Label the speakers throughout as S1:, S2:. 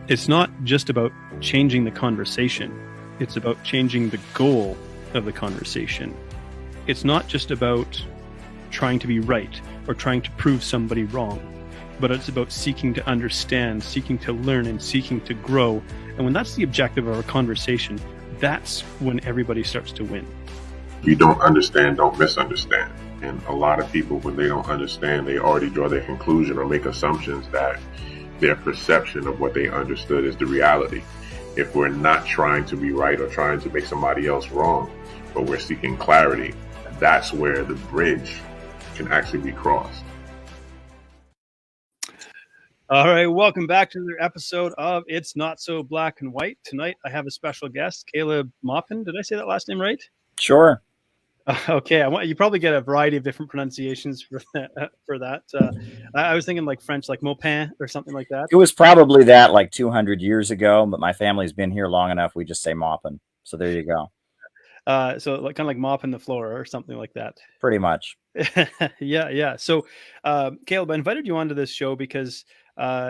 S1: It's not just about changing the conversation. It's about changing the goal of the conversation. It's not just about trying to be right or trying to prove somebody wrong, but it's about seeking to understand, seeking to learn, and seeking to grow. And when that's the objective of our conversation, that's when everybody starts to win.
S2: If you don't understand, don't misunderstand. And a lot of people, when they don't understand, they already draw their conclusion or make assumptions that their perception of what they understood is the reality. If we're not trying to be right or trying to make somebody else wrong, but we're seeking clarity, that's where the bridge can actually be crossed.
S1: All right, welcome back to another episode of It's Not So Black and White. Tonight, I have a special guest, Caleb Maupin. Did I say that last name right?
S3: Sure.
S1: Okay, you probably get a variety of different pronunciations for that. I was thinking like French, like Maupin or something like that.
S3: It was probably that like 200 years ago, but my family's been here long enough. We just say Maupin. So there you go.
S1: So like, kind of like mopping the floor or something like that.
S3: Pretty much.
S1: Yeah. So, Caleb, I invited you onto this show because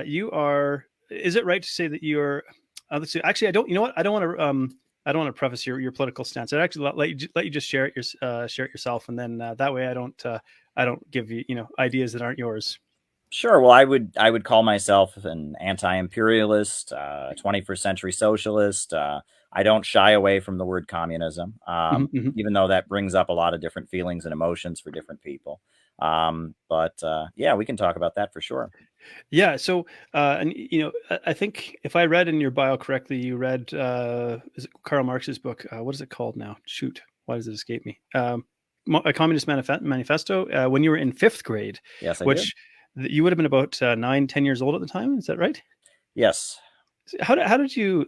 S1: you are. Is it right to say that you're? Let's see. Actually, I don't. You know what? I don't want to preface your political stance. I'd actually let you just share it yourself, and then that way I don't give you ideas that aren't yours.
S3: Sure. Well, I would call myself an anti-imperialist, 21st century socialist. I don't shy away from the word communism, even though that brings up a lot of different feelings and emotions for different people. But yeah, we can talk about that for sure.
S1: Yeah. So, and I think if I read in your bio correctly, you read is it Karl Marx's book? What is it called now? Shoot, why does it escape me? A Communist Manifesto when you were in 5th grade.
S3: Yes, I
S1: did. You would have been about 9-10 years old at the time. Is that right?
S3: Yes.
S1: How did you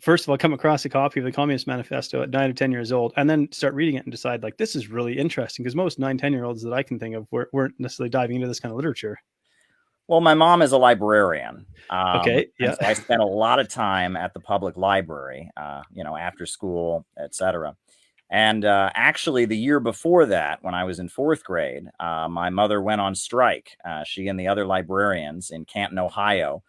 S1: first of all come across a copy of the Communist Manifesto at 9 or 10 years old, and then start reading it and decide this is really interesting? Because most 9-10-year-olds that I can think of weren't necessarily diving into this kind of literature.
S3: Well, my mom is a librarian.
S1: Okay. Yeah.
S3: So I spent a lot of time at the public library, after school, etc. And actually, the year before that, when I was in 4th grade, my mother went on strike. She and the other librarians in Canton, Ohio,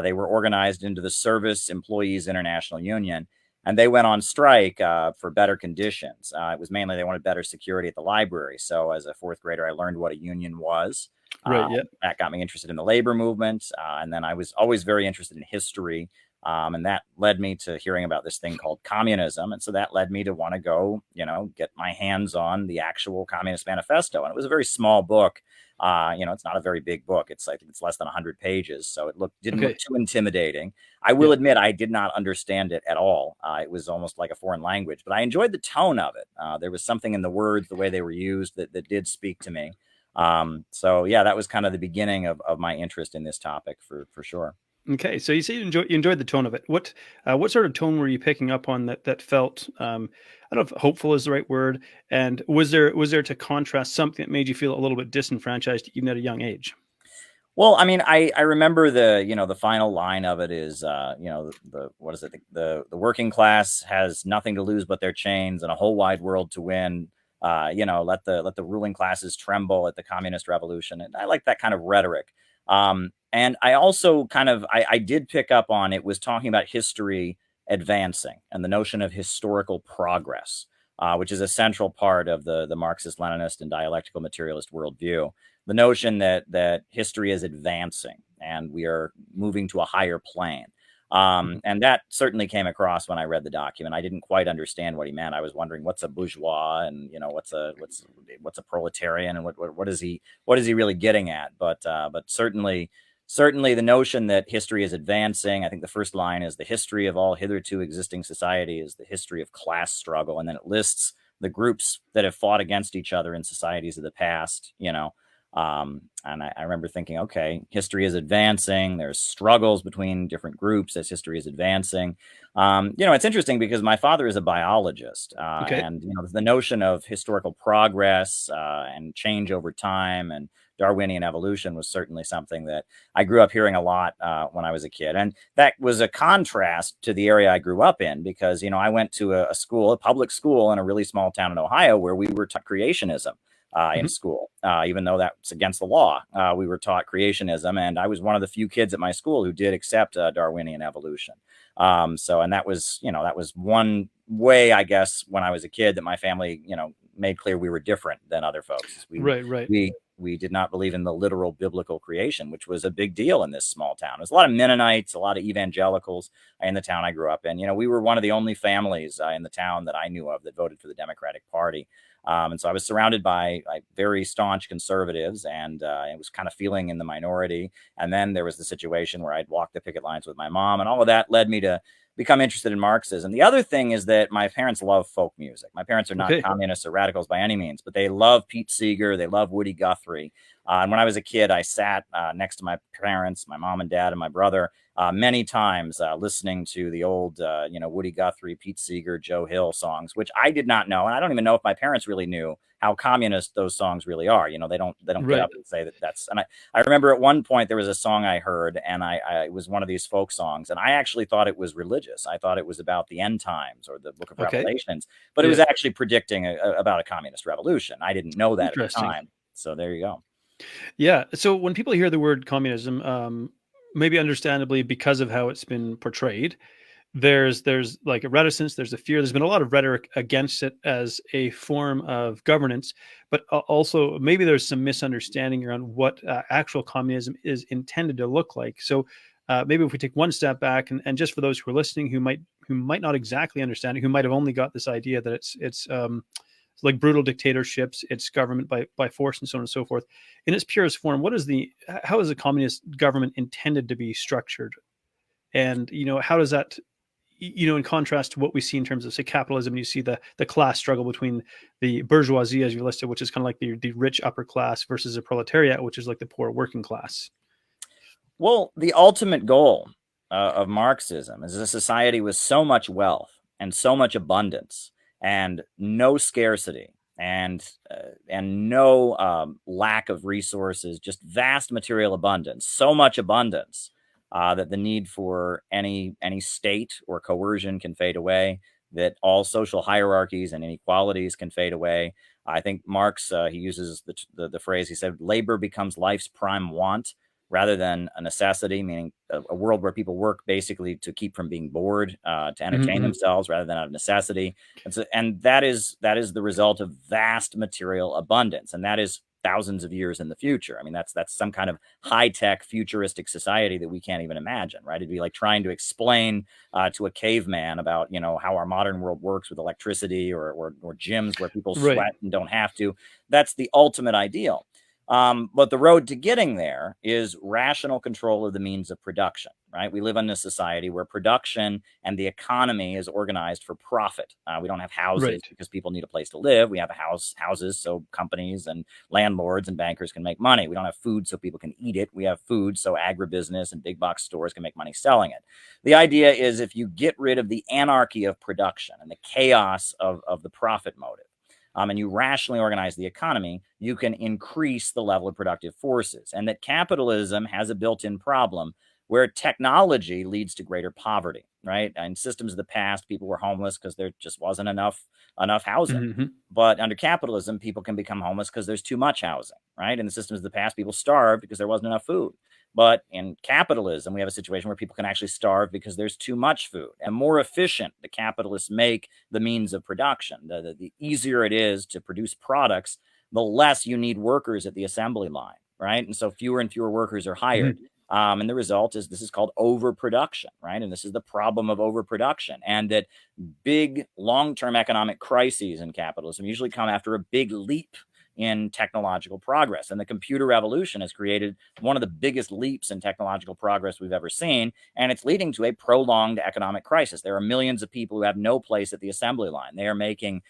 S3: they were organized into the Service Employees International Union, and they went on strike for better conditions. It was mainly they wanted better security at the library. So as a 4th grader, I learned what a union was.
S1: Right. Yeah.
S3: That got me interested in the labor movement. And then I was always very interested in history. And that led me to hearing about this thing called communism. And so that led me to want to go, get my hands on the actual Communist Manifesto. And it was a very small book. It's not a very big book. I think it's less than 100 pages. So it didn't look too intimidating. I will admit I did not understand it at all. It was almost like a foreign language, but I enjoyed the tone of it. There was something in the words, the way they were used that did speak to me. So yeah, that was kind of the beginning of my interest in this topic for sure.
S1: Okay, so you say you enjoyed the tone of it. What sort of tone were you picking up on that felt I don't know if hopeful is the right word, and was there to contrast something that made you feel a little bit disenfranchised even at a young age?
S3: Well, I mean, I remember the final line of it is what is it, the working class has nothing to lose but their chains and a whole wide world to win. Let the ruling classes tremble at the communist revolution. And I like that kind of rhetoric. And I also I did pick up on it was talking about history advancing and the notion of historical progress, which is a central part of the Marxist-Leninist and dialectical materialist worldview. The notion that history is advancing and we are moving to a higher plane. And that certainly came across when I read the document. I didn't quite understand what he meant. I was wondering what's a bourgeois and what's a proletarian and what is he really getting at? But certainly the notion that history is advancing. I think the first line is the history of all hitherto existing society is the history of class struggle, and then it lists the groups that have fought against each other in societies of the past. And I remember thinking, okay, history is advancing. There's struggles between different groups as history is advancing. It's interesting because my father is a biologist, and the notion of historical progress and change over time and Darwinian evolution was certainly something that I grew up hearing a lot when I was a kid. And that was a contrast to the area I grew up in because, I went to a public school in a really small town in Ohio where we were taught creationism. in school, even though that's against the law. We were taught creationism, and I was one of the few kids at my school who did accept Darwinian evolution. And that was, that was one way, I guess, when I was a kid that my family, made clear we were different than other folks.
S1: Right.
S3: We did not believe in the literal biblical creation, which was a big deal in this small town. There's a lot of Mennonites, a lot of evangelicals in the town I grew up in. We were one of the only families in the town that I knew of that voted for the Democratic Party. And so I was surrounded by very staunch conservatives, and I was kind of feeling in the minority. And then there was the situation where I'd walk the picket lines with my mom, and all of that led me to become interested in Marxism. The other thing is that my parents love folk music. My parents are not communists or radicals by any means, but they love Pete Seeger. They love Woody Guthrie. And when I was a kid, I sat next to my parents, my mom and dad and my brother, many times listening to the old, Woody Guthrie, Pete Seeger, Joe Hill songs, which I did not know. And I don't even know if my parents really knew how communist those songs really are. They don't get up and say that that's, and I remember at one point there was a song I heard, and it was one of these folk songs, and I actually thought it was religious. I thought it was about the end times or the book of Revelations, but it was actually predicting about a communist revolution. I didn't know that at the time. So there you go.
S1: Yeah. So when people hear the word communism, maybe understandably because of how it's been portrayed, there's like a reticence, there's a fear. There's been a lot of rhetoric against it as a form of governance, but also maybe there's some misunderstanding around what actual communism is intended to look like. So maybe if we take one step back, and just for those who are listening who might not exactly understand it, who might have only got this idea that it's like brutal dictatorships, it's government by force, and so on and so forth. In its purest form, how is a communist government intended to be structured? And, how does that, in contrast to what we see in terms of, say, capitalism, you see the class struggle between the bourgeoisie, as you listed, which is kind of like the rich upper class, versus the proletariat, which is like the poor working class.
S3: Well, the ultimate goal of Marxism is a society with so much wealth and so much abundance and no scarcity and no lack of resources, just vast material abundance, so much abundance that the need for any state or coercion can fade away, that all social hierarchies and inequalities can fade away. I think Marx, he uses the phrase, he said, labor becomes life's prime want rather than a necessity, meaning a world where people work basically to keep from being bored, to entertain themselves rather than out of necessity. And that is the result of vast material abundance. And that is thousands of years in the future. I mean, that's some kind of high-tech futuristic society that we can't even imagine, right? It'd be like trying to explain to a caveman about, how our modern world works with electricity or gyms where people sweat and don't have to. That's the ultimate ideal. But the road to getting there is rational control of the means of production, right? We live in a society where production and the economy is organized for profit. We don't have houses because people need a place to live. We have houses so companies and landlords and bankers can make money. We don't have food so people can eat it. We have food so agribusiness and big box stores can make money selling it. The idea is if you get rid of the anarchy of production and the chaos of the profit motive, and you rationally organize the economy, you can increase the level of productive forces. And that capitalism has a built-in problem where technology leads to greater poverty, right? In systems of the past, people were homeless because there just wasn't enough housing. But under capitalism, people can become homeless because there's too much housing, right? In the systems of the past, people starved because there wasn't enough food. But in capitalism, we have a situation where people can actually starve because there's too much food. And more efficient the capitalists make the means of production. The easier it is to produce products, the less you need workers at the assembly line, right? And so fewer and fewer workers are hired. And the result is this is called overproduction, right? And this is the problem of overproduction. And that big long-term economic crises in capitalism usually come after a big leap in technological progress. And the computer revolution has created one of the biggest leaps in technological progress we've ever seen. And it's leading to a prolonged economic crisis. There are millions of people who have no place at the assembly line. They are making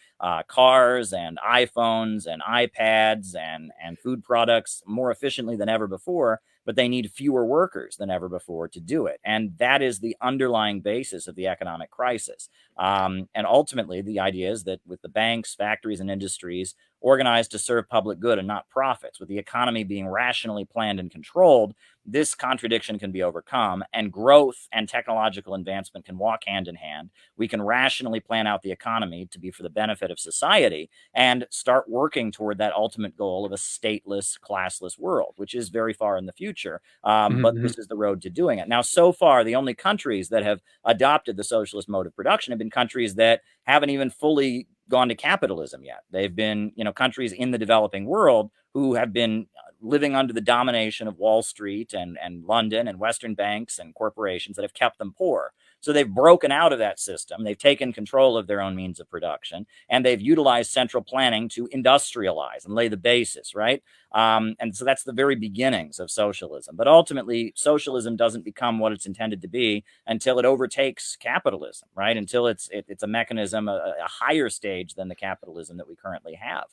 S3: cars and iPhones and iPads and food products more efficiently than ever before, but they need fewer workers than ever before to do it. And that is the underlying basis of the economic crisis. And ultimately, the idea is that with the banks, factories, and industries organized to serve public good and not profits, with the economy being rationally planned and controlled, this contradiction can be overcome, and growth and technological advancement can walk hand in hand. We can rationally plan out the economy to be for the benefit of society and start working toward that ultimate goal of a stateless, classless world, which is very far in the future. But this is the road to doing it. Now, so far, the only countries that have adopted the socialist mode of production have been countries that haven't even fully gone to capitalism yet. They've been, countries in the developing world who have been living under the domination of Wall Street and London and Western banks and corporations that have kept them poor. So they've broken out of that system. They've taken control of their own means of production, and they've utilized central planning to industrialize and lay the basis, right? And so that's the very beginnings of socialism. But ultimately, socialism doesn't become what it's intended to be until it overtakes capitalism, right? Until it's a mechanism, a higher stage than the capitalism that we currently have.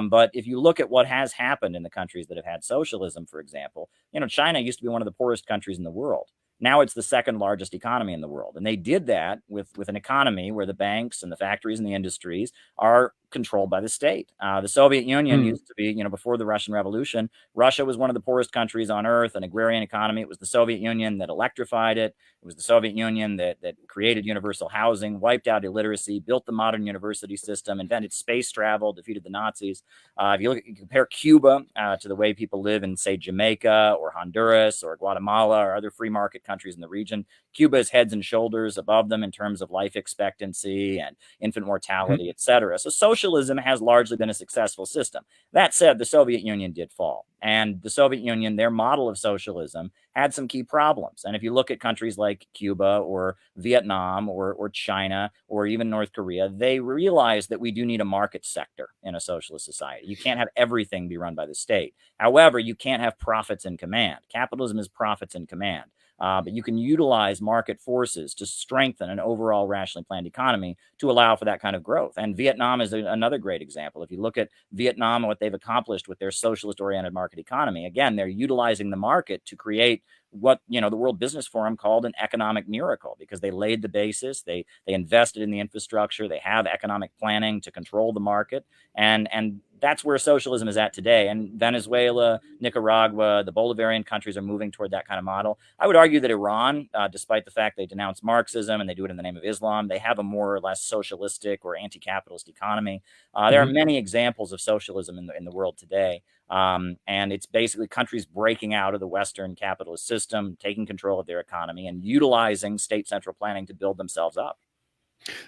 S3: But if you look at what has happened in the countries that have had socialism, for example, China used to be one of the poorest countries in the world. Now it's the second largest economy in the world. And they did that with an economy where the banks and the factories and the industries are controlled by the state. The Soviet Union used to be, before the Russian Revolution, Russia was one of the poorest countries on earth, an agrarian economy. It was the Soviet Union that electrified it. It was the Soviet Union that created universal housing, wiped out illiteracy, built the modern university system, invented space travel, defeated the Nazis. If you compare Cuba to the way people live in, say, Jamaica or Honduras or Guatemala or other free market countries in the region, Cuba is heads and shoulders above them in terms of life expectancy and infant mortality, et cetera. So socialism has largely been a successful system. That said, the Soviet Union did fall. And the Soviet Union, their model of socialism, had some key problems. And if you look at countries like Cuba or Vietnam or China or even North Korea, they realize that we do need a market sector in a socialist society. You can't have everything be run by the state. However, you can't have profits in command. Capitalism is profits in command. But you can utilize market forces to strengthen an overall rationally planned economy to allow for that kind of growth. And Vietnam is another great example. If you look at Vietnam and what they've accomplished with their socialist-oriented market economy, again, they're utilizing the market to create what the World Business Forum called an economic miracle, because they laid the basis, they invested in the infrastructure, they have economic planning to control the market, and that's where socialism is at today. And Venezuela, Nicaragua, the Bolivarian countries are moving toward that kind of model. I would argue that Iran, despite the fact they denounce Marxism and they do it in the name of Islam, they have a more or less socialistic or anti-capitalist economy. There are many examples of socialism in the world today. And it's basically countries breaking out of the Western capitalist system, taking control of their economy and utilizing state central planning to build themselves up.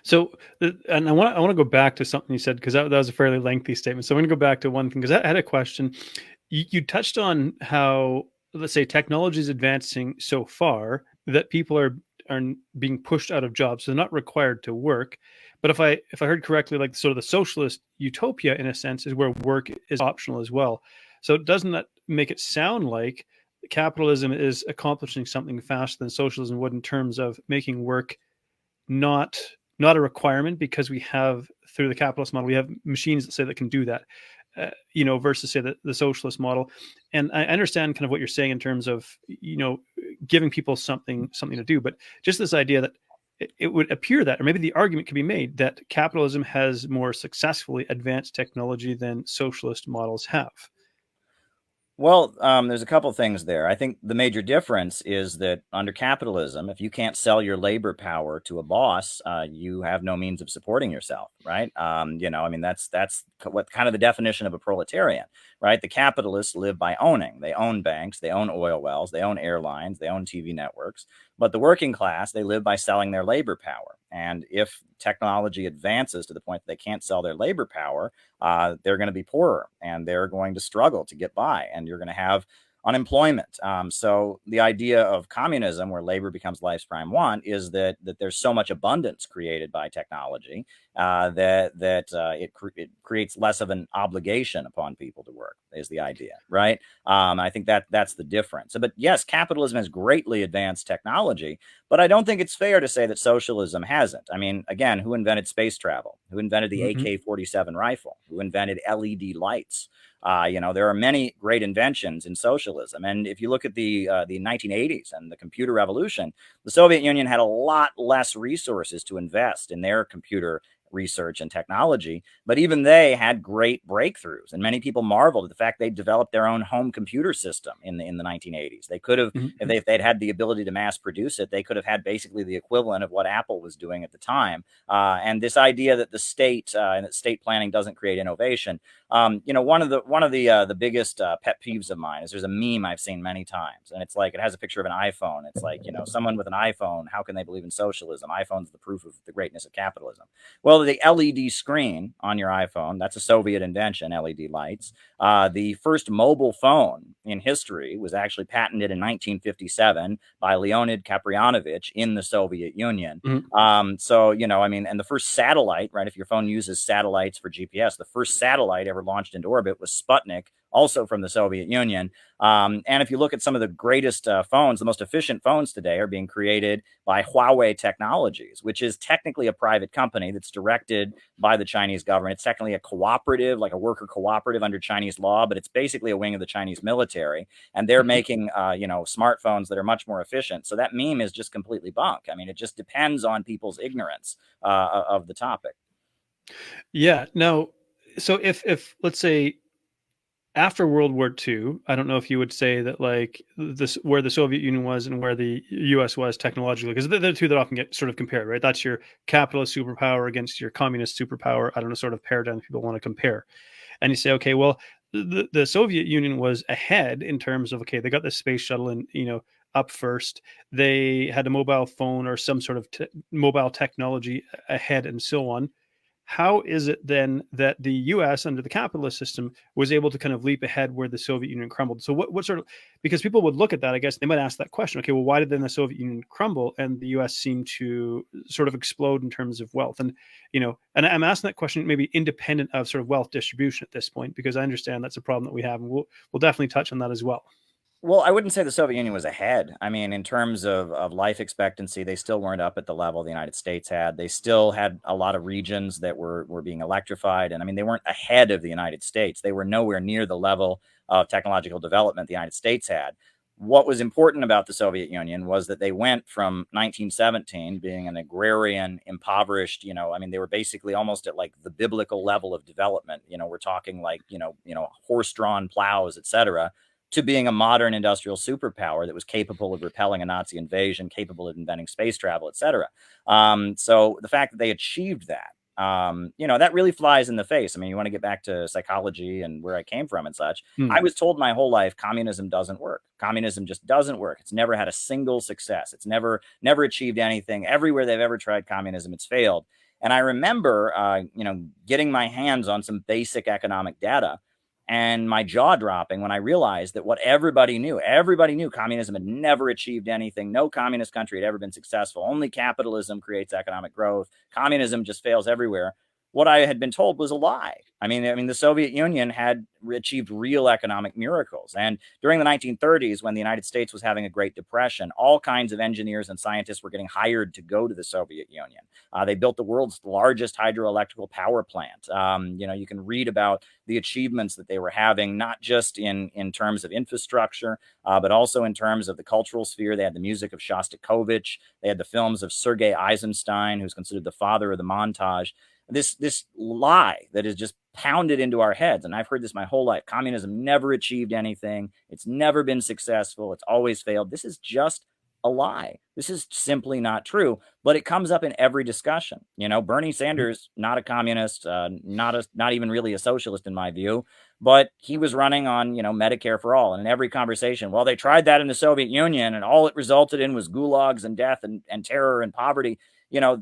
S1: So, and I want to go back to something you said, because that was a fairly lengthy statement. So I'm going to go back to one thing, because I had a question. You touched on how, let's say, technology is advancing so far that people are being pushed out of jobs, so they're not required to work. But if I heard correctly, like sort of the socialist utopia, in a sense, is where work is optional as well. So doesn't that make it sound like capitalism is accomplishing something faster than socialism would, in terms of making work not a requirement, because we have, through the capitalist model, we have machines that say that can do that, versus, say, the socialist model. And I understand kind of what you're saying in terms of, giving people something to do, but just this idea that it would appear that, or maybe the argument could be made, that capitalism has more successfully advanced technology than socialist models have.
S3: Well, there's a couple things there. I think the major difference is that under capitalism, if you can't sell your labor power to a boss, you have no means of supporting yourself, right? That's what kind of the definition of a proletarian, right? The capitalists live by owning. They own banks, they own oil wells, they own airlines, they own TV networks. But the working class, they live by selling their labor power. And if technology advances to the point that they can't sell their labor power, they're going to be poorer and they're going to struggle to get by, and you're going to have unemployment. So the idea of communism, where labor becomes life's prime want, is that there's so much abundance created by technology that it creates less of an obligation upon people to work, is the idea, right? I think that's the difference. But yes, capitalism has greatly advanced technology, but I don't think it's fair to say that socialism hasn't. I mean, again, who invented space travel? Who invented the AK-47 rifle? Who invented LED lights? There are many great inventions in socialism. And if you look at the 1980s and the computer revolution, the Soviet Union had a lot less resources to invest in their computer research and technology, but even they had great breakthroughs, and many people marveled at the fact they developed their own home computer system in the 1980s. They could have, if they'd had the ability to mass produce it, they could have had basically the equivalent of what Apple was doing at the time. And this idea that the state and that state planning doesn't create innovation. One of the biggest pet peeves of mine is there's a meme I've seen many times, and it's like, it has a picture of an iPhone. It's like, someone with an iPhone, how can they believe in socialism? iPhone's the proof of the greatness of capitalism. Well, the LED screen on your iPhone, that's a Soviet invention, LED lights. The first mobile phone in history was actually patented in 1957 by Leonid Kaprianovich in the Soviet Union. And the first satellite, right? If your phone uses satellites for GPS, the first satellite ever launched into orbit was Sputnik, also from the Soviet Union. And if you look at some of the greatest phones, the most efficient phones today are being created by Huawei Technologies, which is technically a private company that's directed by the Chinese government. It's technically a cooperative, like a worker cooperative under Chinese law, but it's basically a wing of the Chinese military. And they're making, smartphones that are much more efficient. So that meme is just completely bunk. I mean, it just depends on people's ignorance of the topic.
S1: Yeah. Now, so if let's say after World War II, I don't know if you would say that like this, where the Soviet Union was and where the US was technologically, because they're the two that often get sort of compared, right? That's your capitalist superpower against your communist superpower. I don't know, sort of paradigm people want to compare. And you say, okay, well, the Soviet Union was ahead in terms of, okay, they got the space shuttle and, up first. They had a mobile phone or some sort of mobile technology ahead and so on. How is it then that the US under the capitalist system was able to kind of leap ahead where the Soviet Union crumbled? So what sort of, because people would look at that, I guess they might ask that question, okay, well, why did then the Soviet Union crumble and the US seem to sort of explode in terms of wealth? And, and I'm asking that question maybe independent of sort of wealth distribution at this point, because I understand that's a problem that we have. And we'll definitely touch on that as well.
S3: Well, I wouldn't say the Soviet Union was ahead. I mean, in terms of life expectancy, they still weren't up at the level the United States had. They still had a lot of regions that were being electrified. And I mean, they weren't ahead of the United States. They were nowhere near the level of technological development the United States had. What was important about the Soviet Union was that they went from 1917 being an agrarian, impoverished, they were basically almost at like the biblical level of development. We're talking like, horse-drawn plows, etc., to being a modern industrial superpower that was capable of repelling a Nazi invasion, capable of inventing space travel, et cetera. So the fact that they achieved that, that really flies in the face. I mean, you want to get back to psychology and where I came from and such. I was told my whole life, communism doesn't work. Communism just doesn't work. It's never had a single success. It's never achieved anything. Everywhere they've ever tried communism, it's failed. And I remember, getting my hands on some basic economic data, and my jaw dropping when I realized that what everybody knew communism had never achieved anything. No communist country had ever been successful. Only capitalism creates economic growth. Communism just fails everywhere. What I had been told was a lie. I mean, the Soviet Union had achieved real economic miracles. And during the 1930s, when the United States was having a Great Depression, all kinds of engineers and scientists were getting hired to go to the Soviet Union. They built the world's largest hydroelectrical power plant. You can read about the achievements that they were having, not just in terms of infrastructure, but also in terms of the cultural sphere. They had the music of Shostakovich. They had the films of Sergei Eisenstein, who's considered the father of the montage. This lie that is just pounded into our heads. And I've heard this my whole life. Communism never achieved anything. It's never been successful. It's always failed. This is just a lie. This is simply not true, but it comes up in every discussion. Bernie Sanders, not a communist, not even really a socialist in my view, but he was running on, Medicare for all. And in every conversation, well, they tried that in the Soviet Union and all it resulted in was gulags and death and terror and poverty.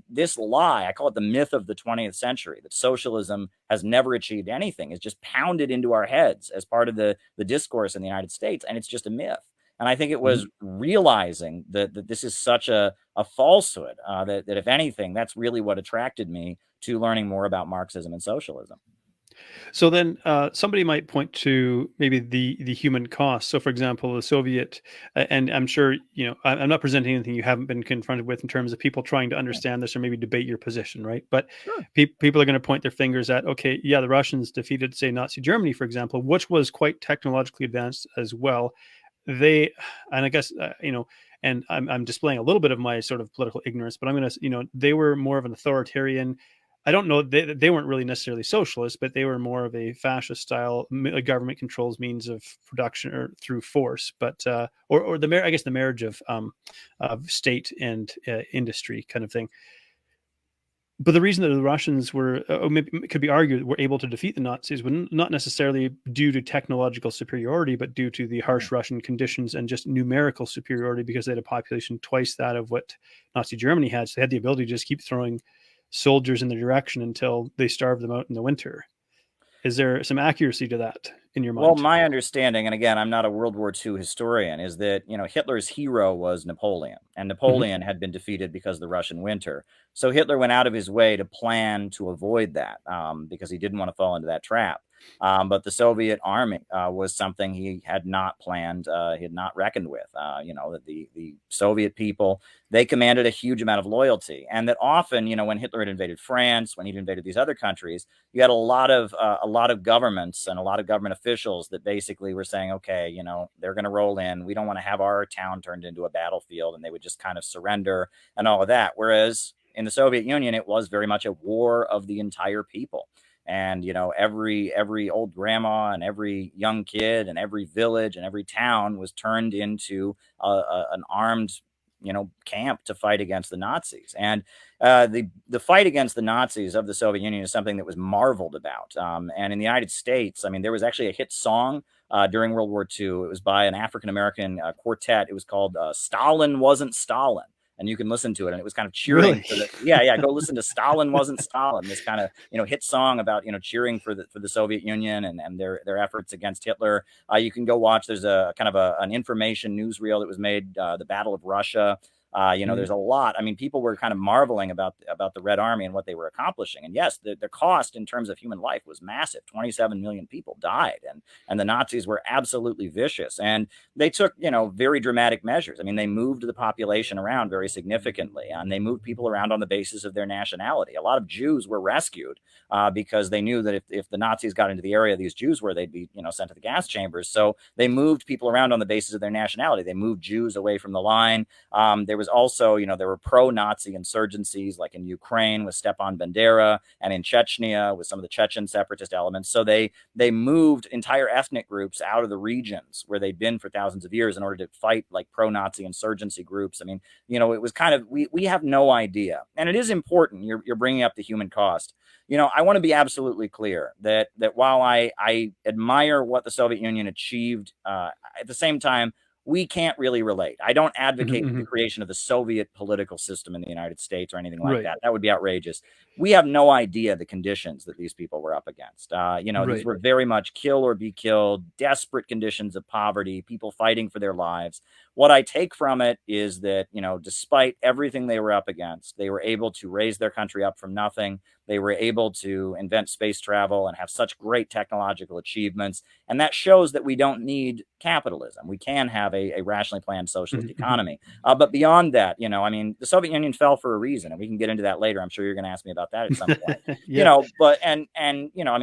S3: This lie, I call it the myth of the 20th century, that socialism has never achieved anything, is just pounded into our heads as part of the discourse in the United States. And it's just a myth. And I think it was realizing that this is such a falsehood, that if anything, that's really what attracted me to learning more about Marxism and socialism.
S1: So then somebody might point to maybe the human cost. So for example, the Soviet, and I'm sure, I'm not presenting anything you haven't been confronted with in terms of people trying to understand this or maybe debate your position, right? But
S3: Sure.
S1: People are going to point their fingers at, okay, yeah, the Russians defeated, say, Nazi Germany, for example, which was quite technologically advanced as well. And I guess, and I'm displaying a little bit of my sort of political ignorance, but I'm going to, they were more of an authoritarian I don't know, they weren't really necessarily socialist, but they were more of a fascist style government controls means of production or through force, but or the I guess the marriage of state and industry kind of thing. But the reason that the Russians were, maybe it could be argued, were able to defeat the Nazis was not necessarily due to technological superiority, but due to the harsh Russian conditions and just numerical superiority, because they had a population twice that of what Nazi Germany had. So they had the ability to just keep throwing soldiers in the direction until they starved them out in the winter. Is there some accuracy to that in your mind?
S3: Well, my understanding, and again, I'm not a World War II historian, is that, Hitler's hero was Napoleon, and Napoleon had been defeated because of the Russian winter. So Hitler went out of his way to plan to avoid that, because he didn't want to fall into that trap. But the Soviet army was something he had not planned, he had not reckoned with. That the Soviet people, they commanded a huge amount of loyalty, and that often, when Hitler had invaded France, when he'd invaded these other countries, you had a lot of governments and a lot of government officials that basically were saying, okay, they're going to roll in. We don't want to have our town turned into a battlefield, and they would just kind of surrender and all of that. Whereas in the Soviet Union, it was very much a war of the entire people. And, every old grandma and every young kid and every village and every town was turned into an armed, camp to fight against the Nazis. And the fight against the Nazis of the Soviet Union is something that was marveled about. And in the United States, I mean, there was actually a hit song during World War II. It was by an African-American quartet. It was called Stalin Wasn't Stalin. And you can listen to it, and it was kind of cheering for the go listen to Stalin Wasn't Stalin, this kind of hit song about cheering for the Soviet Union and their efforts against Hitler. You can go watch. There's a kind of an information newsreel that was made, the Battle of Russia. There's a lot. I mean, people were kind of marveling about the Red Army and what they were accomplishing. And yes, the cost in terms of human life was massive. 27 million people died, and the Nazis were absolutely vicious. And they took, very dramatic measures. I mean, they moved the population around very significantly, and they moved people around on the basis of their nationality. A lot of Jews were rescued because they knew that if the Nazis got into the area these Jews were, they'd be, sent to the gas chambers. So they moved people around on the basis of their nationality. They moved Jews away from the line. There was also, there were pro-Nazi insurgencies, like in Ukraine with Stepan Bandera, and in Chechnya with some of the Chechen separatist elements. So they moved entire ethnic groups out of the regions where they'd been for thousands of years in order to fight like pro-Nazi insurgency groups. I mean, it was kind of, we have no idea. And it is important. You're bringing up the human cost. I want to be absolutely clear that while I admire what the Soviet Union achieved, at the same time, we can't really relate. I don't advocate the creation of the Soviet political system in the United States or anything like that. That would be outrageous. We have no idea the conditions that these people were up against. These were very much kill or be killed, desperate conditions of poverty, people fighting for their lives. What I take from it is that, despite everything they were up against, they were able to raise their country up from nothing. They were able to invent space travel and have such great technological achievements. And that shows that we don't need capitalism. We can have a rationally planned socialist economy. But beyond that, the Soviet Union fell for a reason, and we can get into that later. I'm sure you're going to ask me about that at some point. But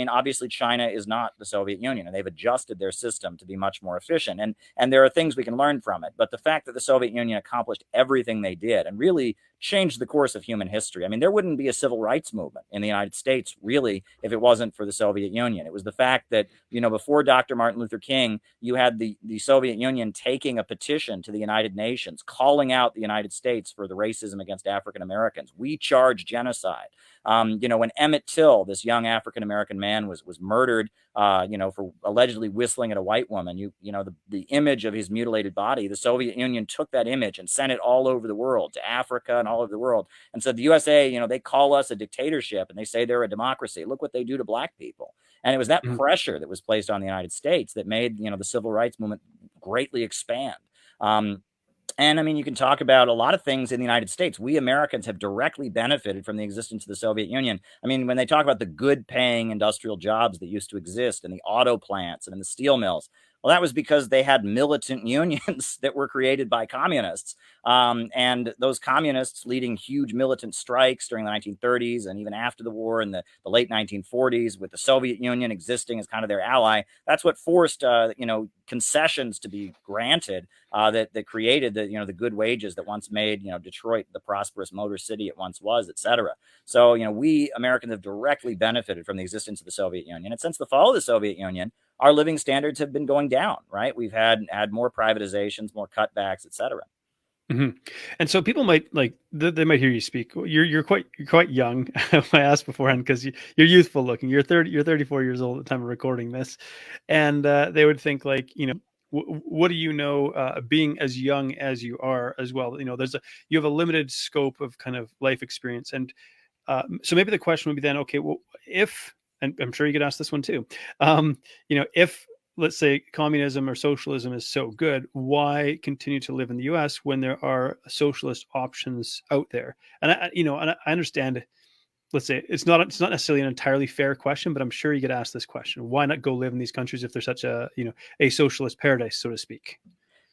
S3: obviously China is not the Soviet Union, and they've adjusted their system to be much more efficient. And there are things we can learn from it. But the fact that the Soviet Union accomplished everything they did and really changed the course of human history. I mean, there wouldn't be a civil rights movement in the United States, really, if it wasn't for the Soviet Union. It was the fact that, before Dr. Martin Luther King, you had the Soviet Union taking a petition to the United Nations, calling out the United States for the racism against African Americans. We charge genocide. When Emmett Till, this young African-American man, was murdered, for allegedly whistling at a white woman, the image of his mutilated body, the Soviet Union took that image and sent it all over the world, to Africa and all over the world, and said, the USA, they call us a dictatorship and they say they're a democracy. Look what they do to black people. And it was that pressure that was placed on the United States that made, the civil rights movement greatly expand. And I mean, you can talk about a lot of things in the United States. We Americans have directly benefited from the existence of the Soviet Union. I mean, when they talk about the good paying industrial jobs that used to exist in the auto plants and in the steel mills, Well, that was because they had militant unions that were created by communists. And those communists leading huge militant strikes during the 1930s and even after the war in the late 1940s, with the Soviet Union existing as kind of their ally. That's what forced, concessions to be granted, that created the good wages that once made, Detroit the prosperous motor city it once was, et cetera. So, we Americans have directly benefited from the existence of the Soviet Union. And since the fall of the Soviet Union, our living standards have been going down, right? We've had more privatizations, more cutbacks, et cetera.
S1: Mm-hmm. And so people might they might hear you speak. You're quite young. I asked beforehand because you're youthful looking. You're 34 years old at the time of recording this, and they would think what do you know, being as young as you are as well? You have a limited scope of kind of life experience, and so maybe the question would be then, okay, well, if, and I'm sure you could ask this one too, if, let's say, communism or socialism is so good, why continue to live in the U.S. when there are socialist options out there? And I understand. Let's say it's not necessarily an entirely fair question, but I'm sure you get asked this question: why not go live in these countries if they're such a socialist paradise, so to speak?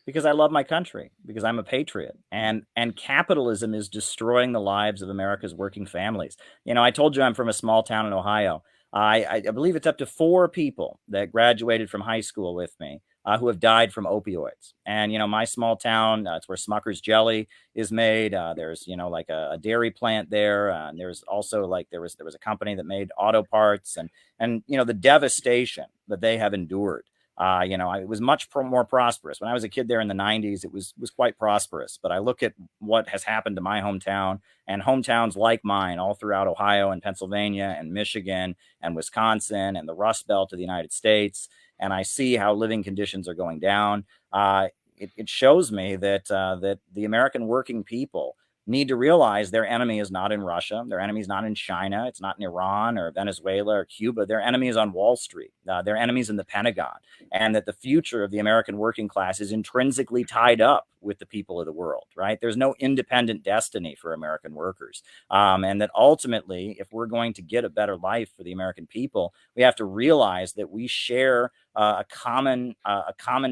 S3: Because I love my country, because I'm a patriot, and capitalism is destroying the lives of America's working families. I told you I'm from a small town in Ohio. I believe it's up to 4 people that graduated from high school with me, who have died from opioids. And my small town, it's where Smucker's jelly is made. There's like a dairy plant there, and there's also there was a company that made auto parts, and the devastation that they have endured. It was much more prosperous. When I was a kid there in the 90s, it was quite prosperous. But I look at what has happened to my hometown and hometowns like mine all throughout Ohio and Pennsylvania and Michigan and Wisconsin and the Rust Belt of the United States, and I see how living conditions are going down. It shows me that the American working people need to realize their enemy is not in Russia. Their enemy is not in China. It's not in Iran or Venezuela or Cuba. Their enemy is on Wall Street. Their enemy is in the Pentagon. And that the future of the American working class is intrinsically tied up with the people of the world, right? There's no independent destiny for American workers. And that ultimately, if we're going to get a better life for the American people, we have to realize that we share a common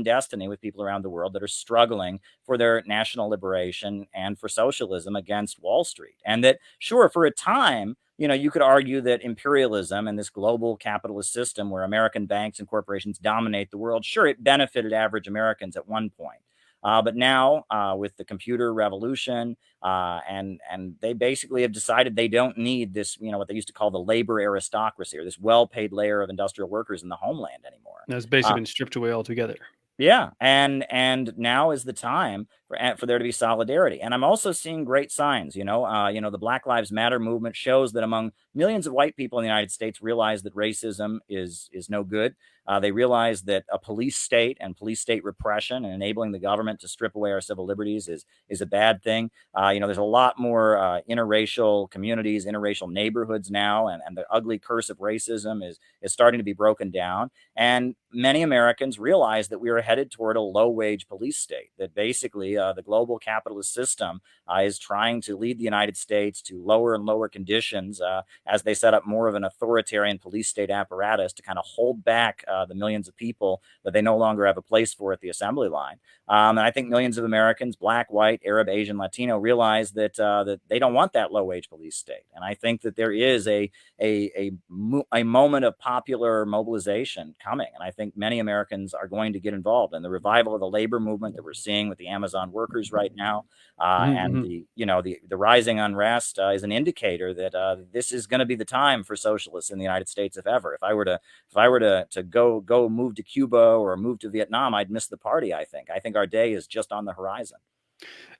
S3: destiny with people around the world that are struggling for their national liberation and for socialism against Wall Street. And that, sure, for a time, you could argue that imperialism and this global capitalist system where American banks and corporations dominate the world, sure, it benefited average Americans at one point. But now, with the computer revolution, and they basically have decided they don't need this, what they used to call the labor aristocracy, or this well-paid layer of industrial workers in the homeland anymore.
S1: That's basically been stripped away altogether.
S3: Yeah, and now is the time for there to be solidarity. And I'm also seeing great signs. The Black Lives Matter movement shows that among millions of white people in the United States realize that racism is no good. They realize that a police state and police state repression and enabling the government to strip away our civil liberties is a bad thing. There's a lot more interracial communities, interracial neighborhoods now, and the ugly curse of racism is starting to be broken down. And many Americans realize that we are headed toward a low-wage police state, that basically the global capitalist system is trying to lead the United States to lower and lower conditions as they set up more of an authoritarian police state apparatus to kind of hold back the millions of people that they no longer have a place for at the assembly line. And I think millions of Americans, Black, white, Arab, Asian, Latino, realize that they don't want that low-wage police state. And I think that there is a moment of popular mobilization coming. And I think many Americans are going to get involved in the revival of the labor movement that we're seeing with the Amazon workers right now. And the rising unrest is an indicator that this is going to be the time for socialists in the United States, if ever. If I were to go move to Cuba or move to Vietnam, I'd miss the party. I think our day is just on the horizon.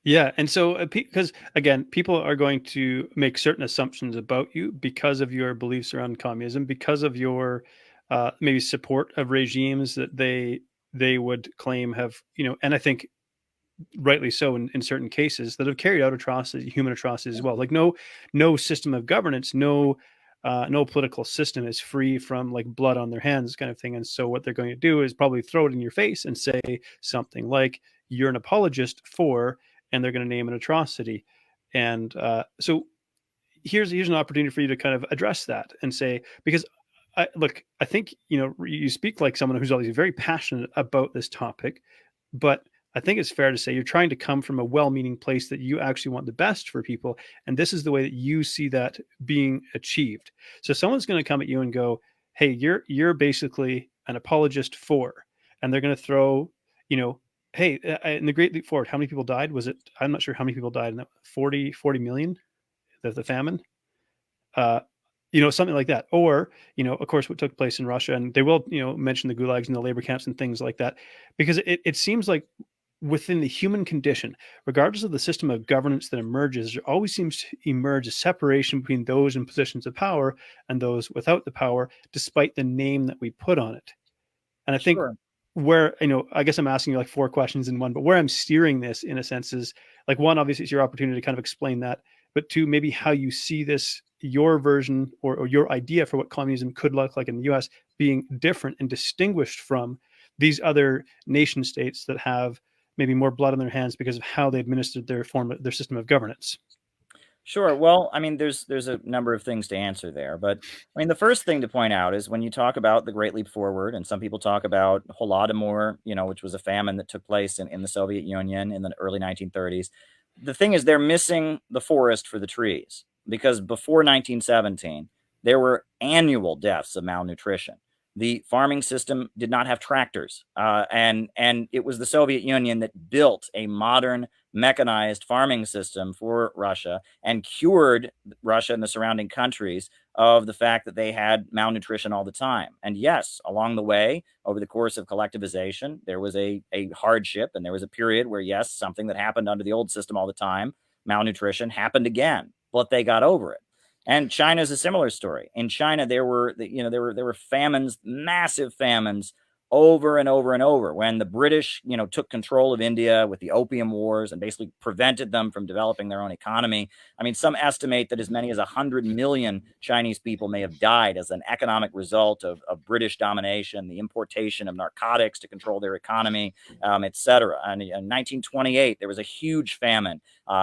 S1: Yeah, and so because again, people are going to make certain assumptions about you because of your beliefs around communism, because of your maybe support of regimes that they would claim have, and I think rightly so in certain cases, that have carried out atrocities, human atrocities as well. Like no system of governance, no political system is free from like blood on their hands kind of thing. And so what they're going to do is probably throw it in your face and say something like, you're an apologist for, and they're going to name an atrocity. And so here's an opportunity for you to kind of address that and say, because look, I think, you speak like someone who's obviously very passionate about this topic, but I think it's fair to say you're trying to come from a well-meaning place that you actually want the best for people, and this is the way that you see that being achieved. So someone's going to come at you and go, "Hey, you're basically an apologist for," and they're going to throw, "Hey, in the Great Leap Forward, how many people died? Was it? I'm not sure how many people died in that 40 million, the famine." Uh, something like that. Or, of course, what took place in Russia, and they will, mention the gulags and the labor camps and things like that, because it seems like within the human condition, regardless of the system of governance that emerges, there always seems to emerge a separation between those in positions of power and those without the power, despite the name that we put on it. And I think
S3: Sure.
S1: where, I guess I'm asking you like four questions in one, but where I'm steering this in a sense is like, one, obviously it's your opportunity to kind of explain that, but two, maybe how you see this, your version or your idea for what communism could look like in the US being different and distinguished from these other nation states that have maybe more blood on their hands because of how they administered their system of governance.
S3: Sure. Well, I mean, there's a number of things to answer there, but I mean, the first thing to point out is when you talk about the Great Leap Forward, and some people talk about Holodomor, which was a famine that took place in the Soviet Union in the early 1930s. The thing is, they're missing the forest for the trees, because before 1917, there were annual deaths of malnutrition. The farming system did not have tractors, and it was the Soviet Union that built a modern mechanized farming system for Russia and cured Russia and the surrounding countries of the fact that they had malnutrition all the time. And yes, along the way, over the course of collectivization, there was a hardship, and there was a period where, yes, something that happened under the old system all the time, malnutrition, happened again, but they got over it. And China is a similar story. In China, there were famines, massive famines, over and over and over, when the British, took control of India with the Opium Wars and basically prevented them from developing their own economy. I mean, some estimate that as many as 100 million Chinese people may have died as an economic result of British domination, the importation of narcotics to control their economy, et cetera. And in 1928, there was a huge famine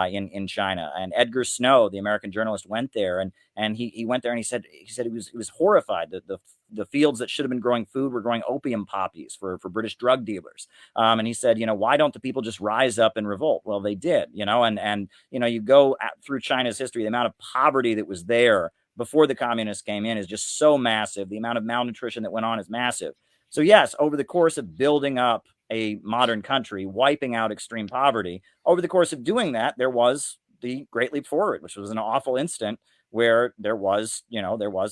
S3: in China, and Edgar Snow, the American journalist, went there, and he went there, and he said he was horrified that the fields that should have been growing food were growing opium poppies for British drug dealers. And he said, why don't the people just rise up and revolt? Well, they did, and you go through China's history, the amount of poverty that was there before the communists came in is just so massive. The amount of malnutrition that went on is massive. So yes, over the course of building up a modern country, wiping out extreme poverty, over the course of doing that, there was the Great Leap Forward, which was an awful instant where there was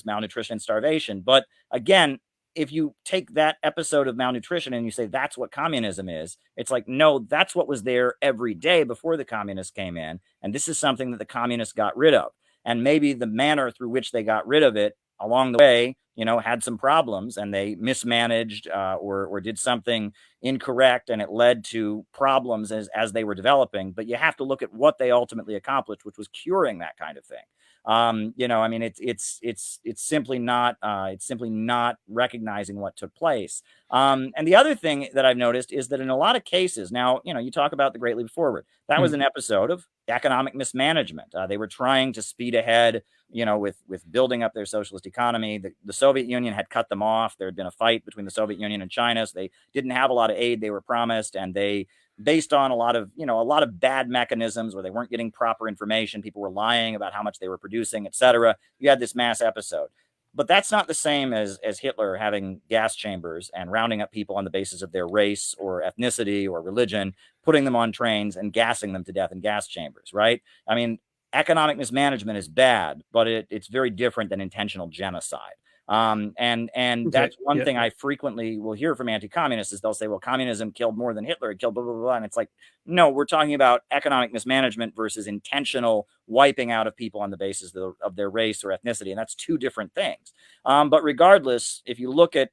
S3: malnutrition and starvation. But again, if you take that episode of malnutrition and you say that's what communism is, it's like, no, that's what was there every day before the communists came in. And this is something that the communists got rid of. And maybe the manner through which they got rid of it along the way, had some problems, and they mismanaged or did something incorrect, and it led to problems as they were developing. But you have to look at what they ultimately accomplished, which was curing that kind of thing. I mean, it's simply not recognizing what took place. And the other thing that I've noticed is that in a lot of cases, now, you talk about the Great Leap Forward. That was an episode of economic mismanagement. They were trying to speed ahead, with building up their socialist economy. The Soviet Union had cut them off. There had been a fight between the Soviet Union and China, so they didn't have a lot of aid they were promised, and they, based on a lot of bad mechanisms where they weren't getting proper information, people were lying about how much they were producing, etc. You had this mass episode. But that's not the same as Hitler having gas chambers and rounding up people on the basis of their race or ethnicity or religion, putting them on trains and gassing them to death in gas chambers, right? I mean, economic mismanagement is bad, but it's very different than intentional genocide. And that's one thing I frequently will hear from anti-communists is they'll say, well, communism killed more than Hitler, it killed blah, blah, blah. And it's like, no, we're talking about economic mismanagement versus intentional wiping out of people on the basis of their race or ethnicity. And that's two different things. But regardless, if you look at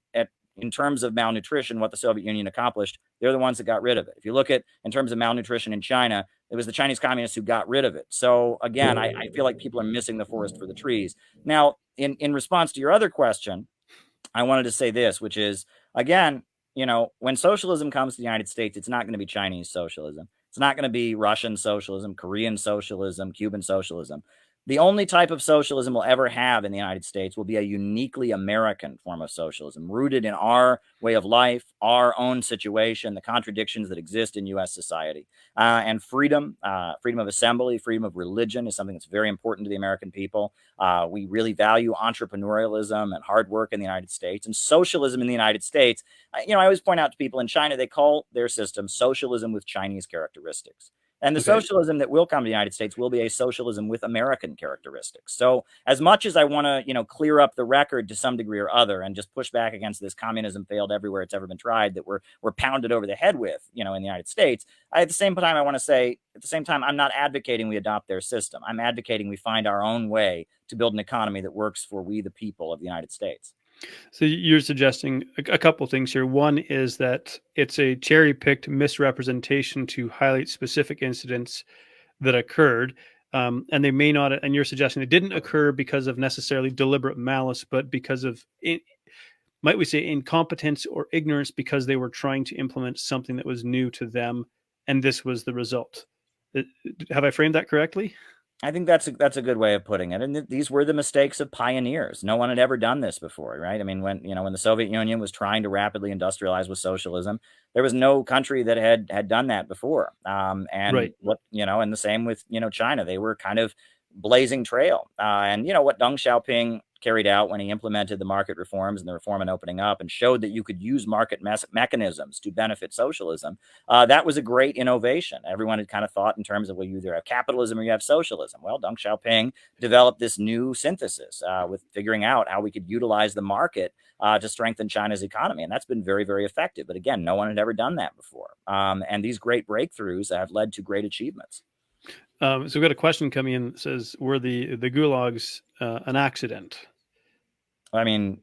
S3: in terms of malnutrition, what the Soviet Union accomplished, they're the ones that got rid of it. If you look at in terms of malnutrition in China, it was the Chinese communists who got rid of it. So again, I feel like people are missing the forest for the trees. Now, in response to your other question, I wanted to say this, which is, again, when socialism comes to the United States, it's not going to be Chinese socialism. It's not going to be Russian socialism, Korean socialism, Cuban socialism. The only type of socialism we'll ever have in the United States will be a uniquely American form of socialism, rooted in our way of life, our own situation, the contradictions that exist in U.S. society. And freedom, freedom of assembly, freedom of religion is something that's very important to the American people. We really value entrepreneurialism and hard work in the United States. And socialism in the United States, I always point out to people in China, they call their system socialism with Chinese characteristics. And the socialism that will come to the United States will be a socialism with American characteristics. So as much as I want to, clear up the record to some degree or other and just push back against this communism failed everywhere it's ever been tried that we're pounded over the head with, in the United States, at the same time, I want to say, at the same time, I'm not advocating we adopt their system. I'm advocating we find our own way to build an economy that works for we, the people of the United States.
S1: So you're suggesting a couple things here. One is that it's a cherry-picked misrepresentation to highlight specific incidents that occurred, and they may not. And you're suggesting it didn't occur because of necessarily deliberate malice, but because of, might we say, incompetence or ignorance, because they were trying to implement something that was new to them, and this was the result. Have I framed that correctly?
S3: I think that's a good way of putting it. And these were the mistakes of pioneers. No one had ever done this before, right? I mean, when the Soviet Union was trying to rapidly industrialize with socialism, there was no country that had done that before. And
S1: Right.
S3: and the same with China. They were kind of blazing trail. And what Deng Xiaoping carried out when he implemented the market reforms and the reform and opening up and showed that you could use market mechanisms to benefit socialism. That was a great innovation. Everyone had kind of thought in terms of, well, you either have capitalism or you have socialism. Well, Deng Xiaoping developed this new synthesis with figuring out how we could utilize the market to strengthen China's economy. And that's been very, very effective. But again, no one had ever done that before. And these great breakthroughs have led to great achievements.
S1: So we've got a question coming in that says, were the gulags an accident?
S3: I mean,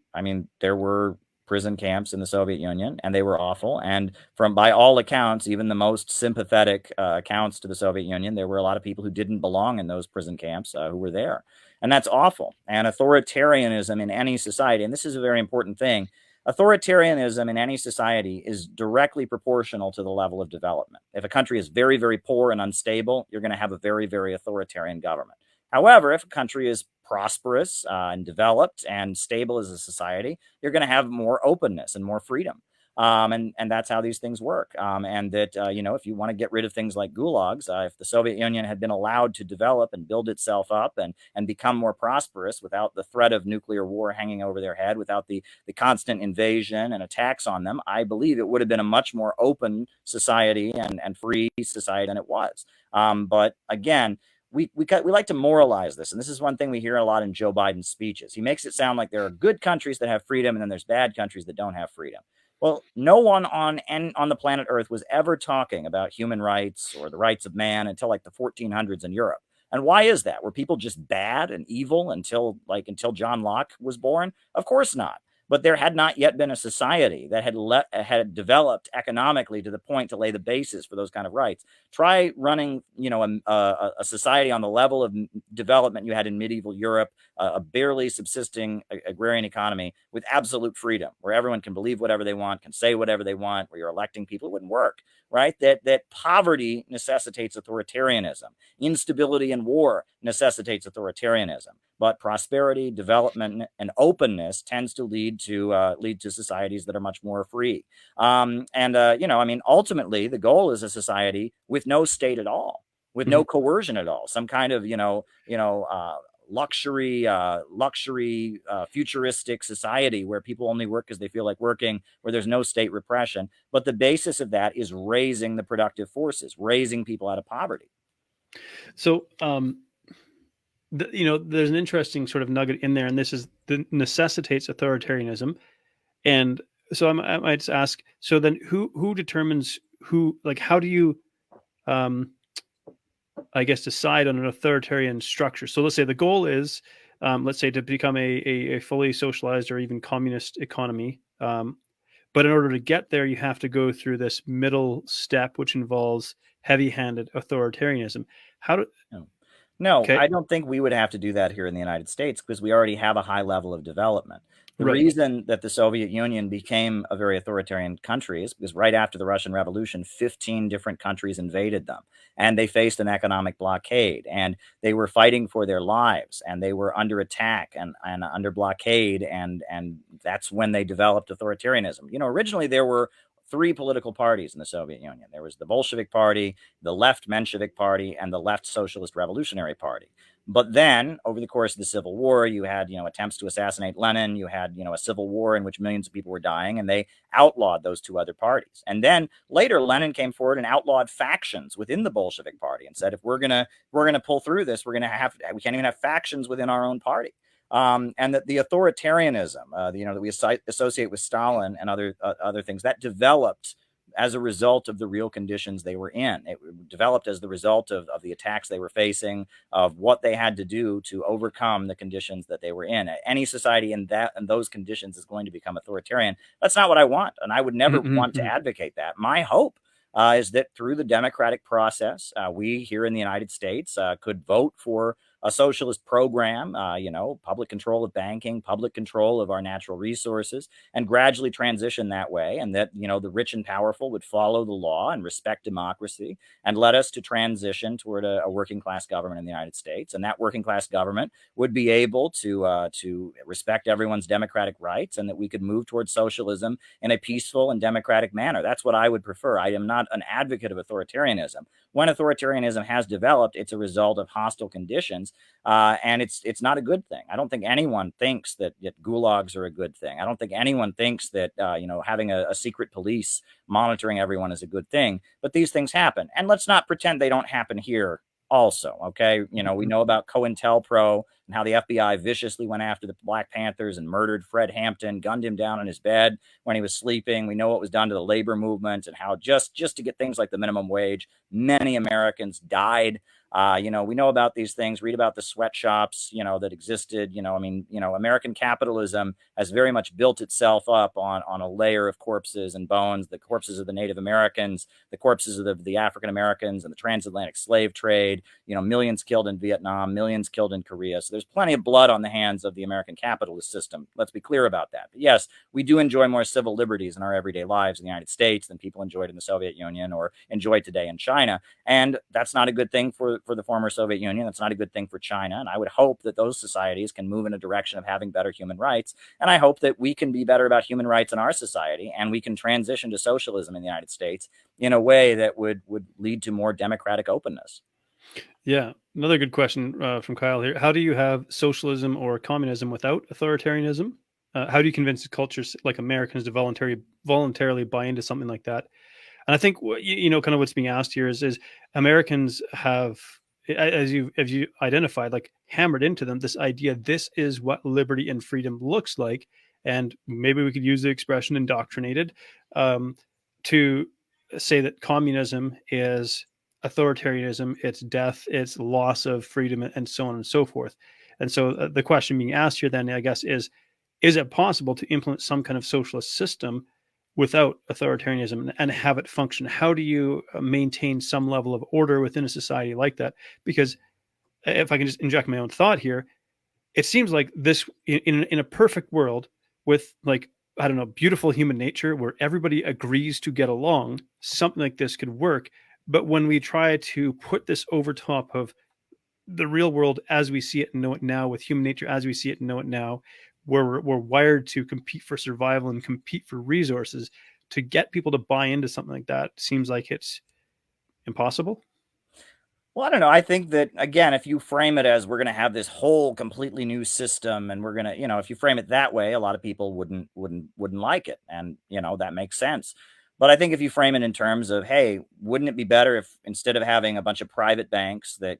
S3: there were prison camps in the Soviet Union, and they were awful. And by all accounts, even the most sympathetic accounts to the Soviet Union, there were a lot of people who didn't belong in those prison camps who were there. And that's awful. And authoritarianism in any society, and this is a very important thing, authoritarianism in any society is directly proportional to the level of development. If a country is very, very poor and unstable, you're going to have a very, very authoritarian government. However, if a country is prosperous and developed and stable as a society, you're going to have more openness and more freedom. And that's how these things work. And that, if you want to get rid of things like gulags, if the Soviet Union had been allowed to develop and build itself up and become more prosperous without the threat of nuclear war hanging over their head, without the constant invasion and attacks on them, I believe it would have been a much more open society and free society than it was. But again, we like to moralize this. And this is one thing we hear a lot in Joe Biden's speeches. He makes it sound like there are good countries that have freedom and then there's bad countries that don't have freedom. Well, no one on the planet Earth was ever talking about human rights or the rights of man until like the 1400s in Europe. And why is that? Were people just bad and evil until John Locke was born? Of course not. But there had not yet been a society that had developed economically to the point to lay the basis for those kind of rights. Try running, a society on the level of development you had in medieval Europe, a barely subsisting agrarian economy with absolute freedom, where everyone can believe whatever they want, can say whatever they want, where you're electing people. It wouldn't work, right? That poverty necessitates authoritarianism. Instability and war necessitates authoritarianism. But prosperity, development, and openness tends to lead to societies that are much more free. Ultimately, the goal is a society with no state at all, with no coercion at all, some kind of luxury, futuristic society where people only work because they feel like working, where there's no state repression. But the basis of that is raising the productive forces, raising people out of poverty.
S1: So, there's an interesting sort of nugget in there, and this is the necessitates authoritarianism. And so I might just ask, so then who determines how do you, I guess, decide on an authoritarian structure? So let's say the goal is, let's say, to become a fully socialized or even communist economy. But in order to get there, you have to go through this middle step, which involves heavy-handed authoritarianism.
S3: No,
S1: Okay.
S3: I don't think we would have to do that here in the United States because we already have a high level of development. The
S1: Right.
S3: reason that the Soviet Union became a very authoritarian country is because right after the Russian Revolution, 15 different countries invaded them and they faced an economic blockade and they were fighting for their lives and they were under attack and under blockade. And that's when they developed authoritarianism. Originally there were three political parties in the Soviet Union. There was the Bolshevik Party, the left Menshevik Party, and the left Socialist Revolutionary Party. But then, over the course of the Civil War, you had, attempts to assassinate Lenin. You had, a civil war in which millions of people were dying, and they outlawed those two other parties. And then later, Lenin came forward and outlawed factions within the Bolshevik Party and said, if we're gonna pull through this, we can't even have factions within our own party. And that the authoritarianism, that we associate with Stalin and other things that developed as a result of the real conditions they were in. It developed as the result of the attacks they were facing, of what they had to do to overcome the conditions that they were in. Any society in those conditions is going to become authoritarian. That's not what I want, and I would never want to advocate that. My hope is that through the democratic process, we here in the United States could vote for a socialist program, public control of banking, public control of our natural resources, and gradually transition that way. And that, the rich and powerful would follow the law and respect democracy and let us to transition toward a working class government in the United States. And that working class government would be able to respect everyone's democratic rights and that we could move towards socialism in a peaceful and democratic manner. That's what I would prefer. I am not an advocate of authoritarianism. When authoritarianism has developed, it's a result of hostile conditions. And it's not a good thing. I don't think anyone thinks that gulags are a good thing. I don't think anyone thinks that having a secret police monitoring everyone is a good thing. But these things happen, and let's not pretend they don't happen here. Also, okay, we know about COINTELPRO and how the FBI viciously went after the Black Panthers and murdered Fred Hampton, gunned him down in his bed when he was sleeping. We know what was done to the labor movement and how just to get things like the minimum wage, many Americans died. We know about these things, read about the sweatshops, that existed, American capitalism has very much built itself up on a layer of corpses and bones, the corpses of the Native Americans, the corpses of the African Americans and the transatlantic slave trade, millions killed in Vietnam, millions killed in Korea. So there's plenty of blood on the hands of the American capitalist system. Let's be clear about that. But yes, we do enjoy more civil liberties in our everyday lives in the United States than people enjoyed in the Soviet Union or enjoy today in China. And that's not a good thing for the former Soviet Union. That's not a good thing for China. And I would hope that those societies can move in a direction of having better human rights. And I hope that we can be better about human rights in our society and we can transition to socialism in the United States in a way that would lead to more democratic openness.
S1: Yeah. Another good question from Kyle here. How do you have socialism or communism without authoritarianism? How do you convince cultures like Americans to voluntarily buy into something like that? And I think kind of what's being asked here is Americans have, as you identified, like hammered into them this idea. This is what liberty and freedom looks like, and maybe we could use the expression indoctrinated to say that communism is authoritarianism, it's death, it's loss of freedom, and so on and so forth. And so the question being asked here then, I guess, is it possible to implement some kind of socialist system without authoritarianism and have it function? How do you maintain some level of order within a society like that? Because if I can just inject my own thought here, it seems like this in a perfect world with, like, I don't know, beautiful human nature where everybody agrees to get along, something like this could work. But when we try to put this over top of the real world as we see it and know it now, with human nature as we see it and know it now, where we're wired to compete for survival and compete for resources, to get people to buy into something like that seems like it's impossible.
S3: Well, I don't know. I think that, again, if you frame it as we're going to have this whole completely new system and we're going to, if you frame it that way, a lot of people wouldn't like it. And, that makes sense. But I think if you frame it in terms of, hey, wouldn't it be better if instead of having a bunch of private banks that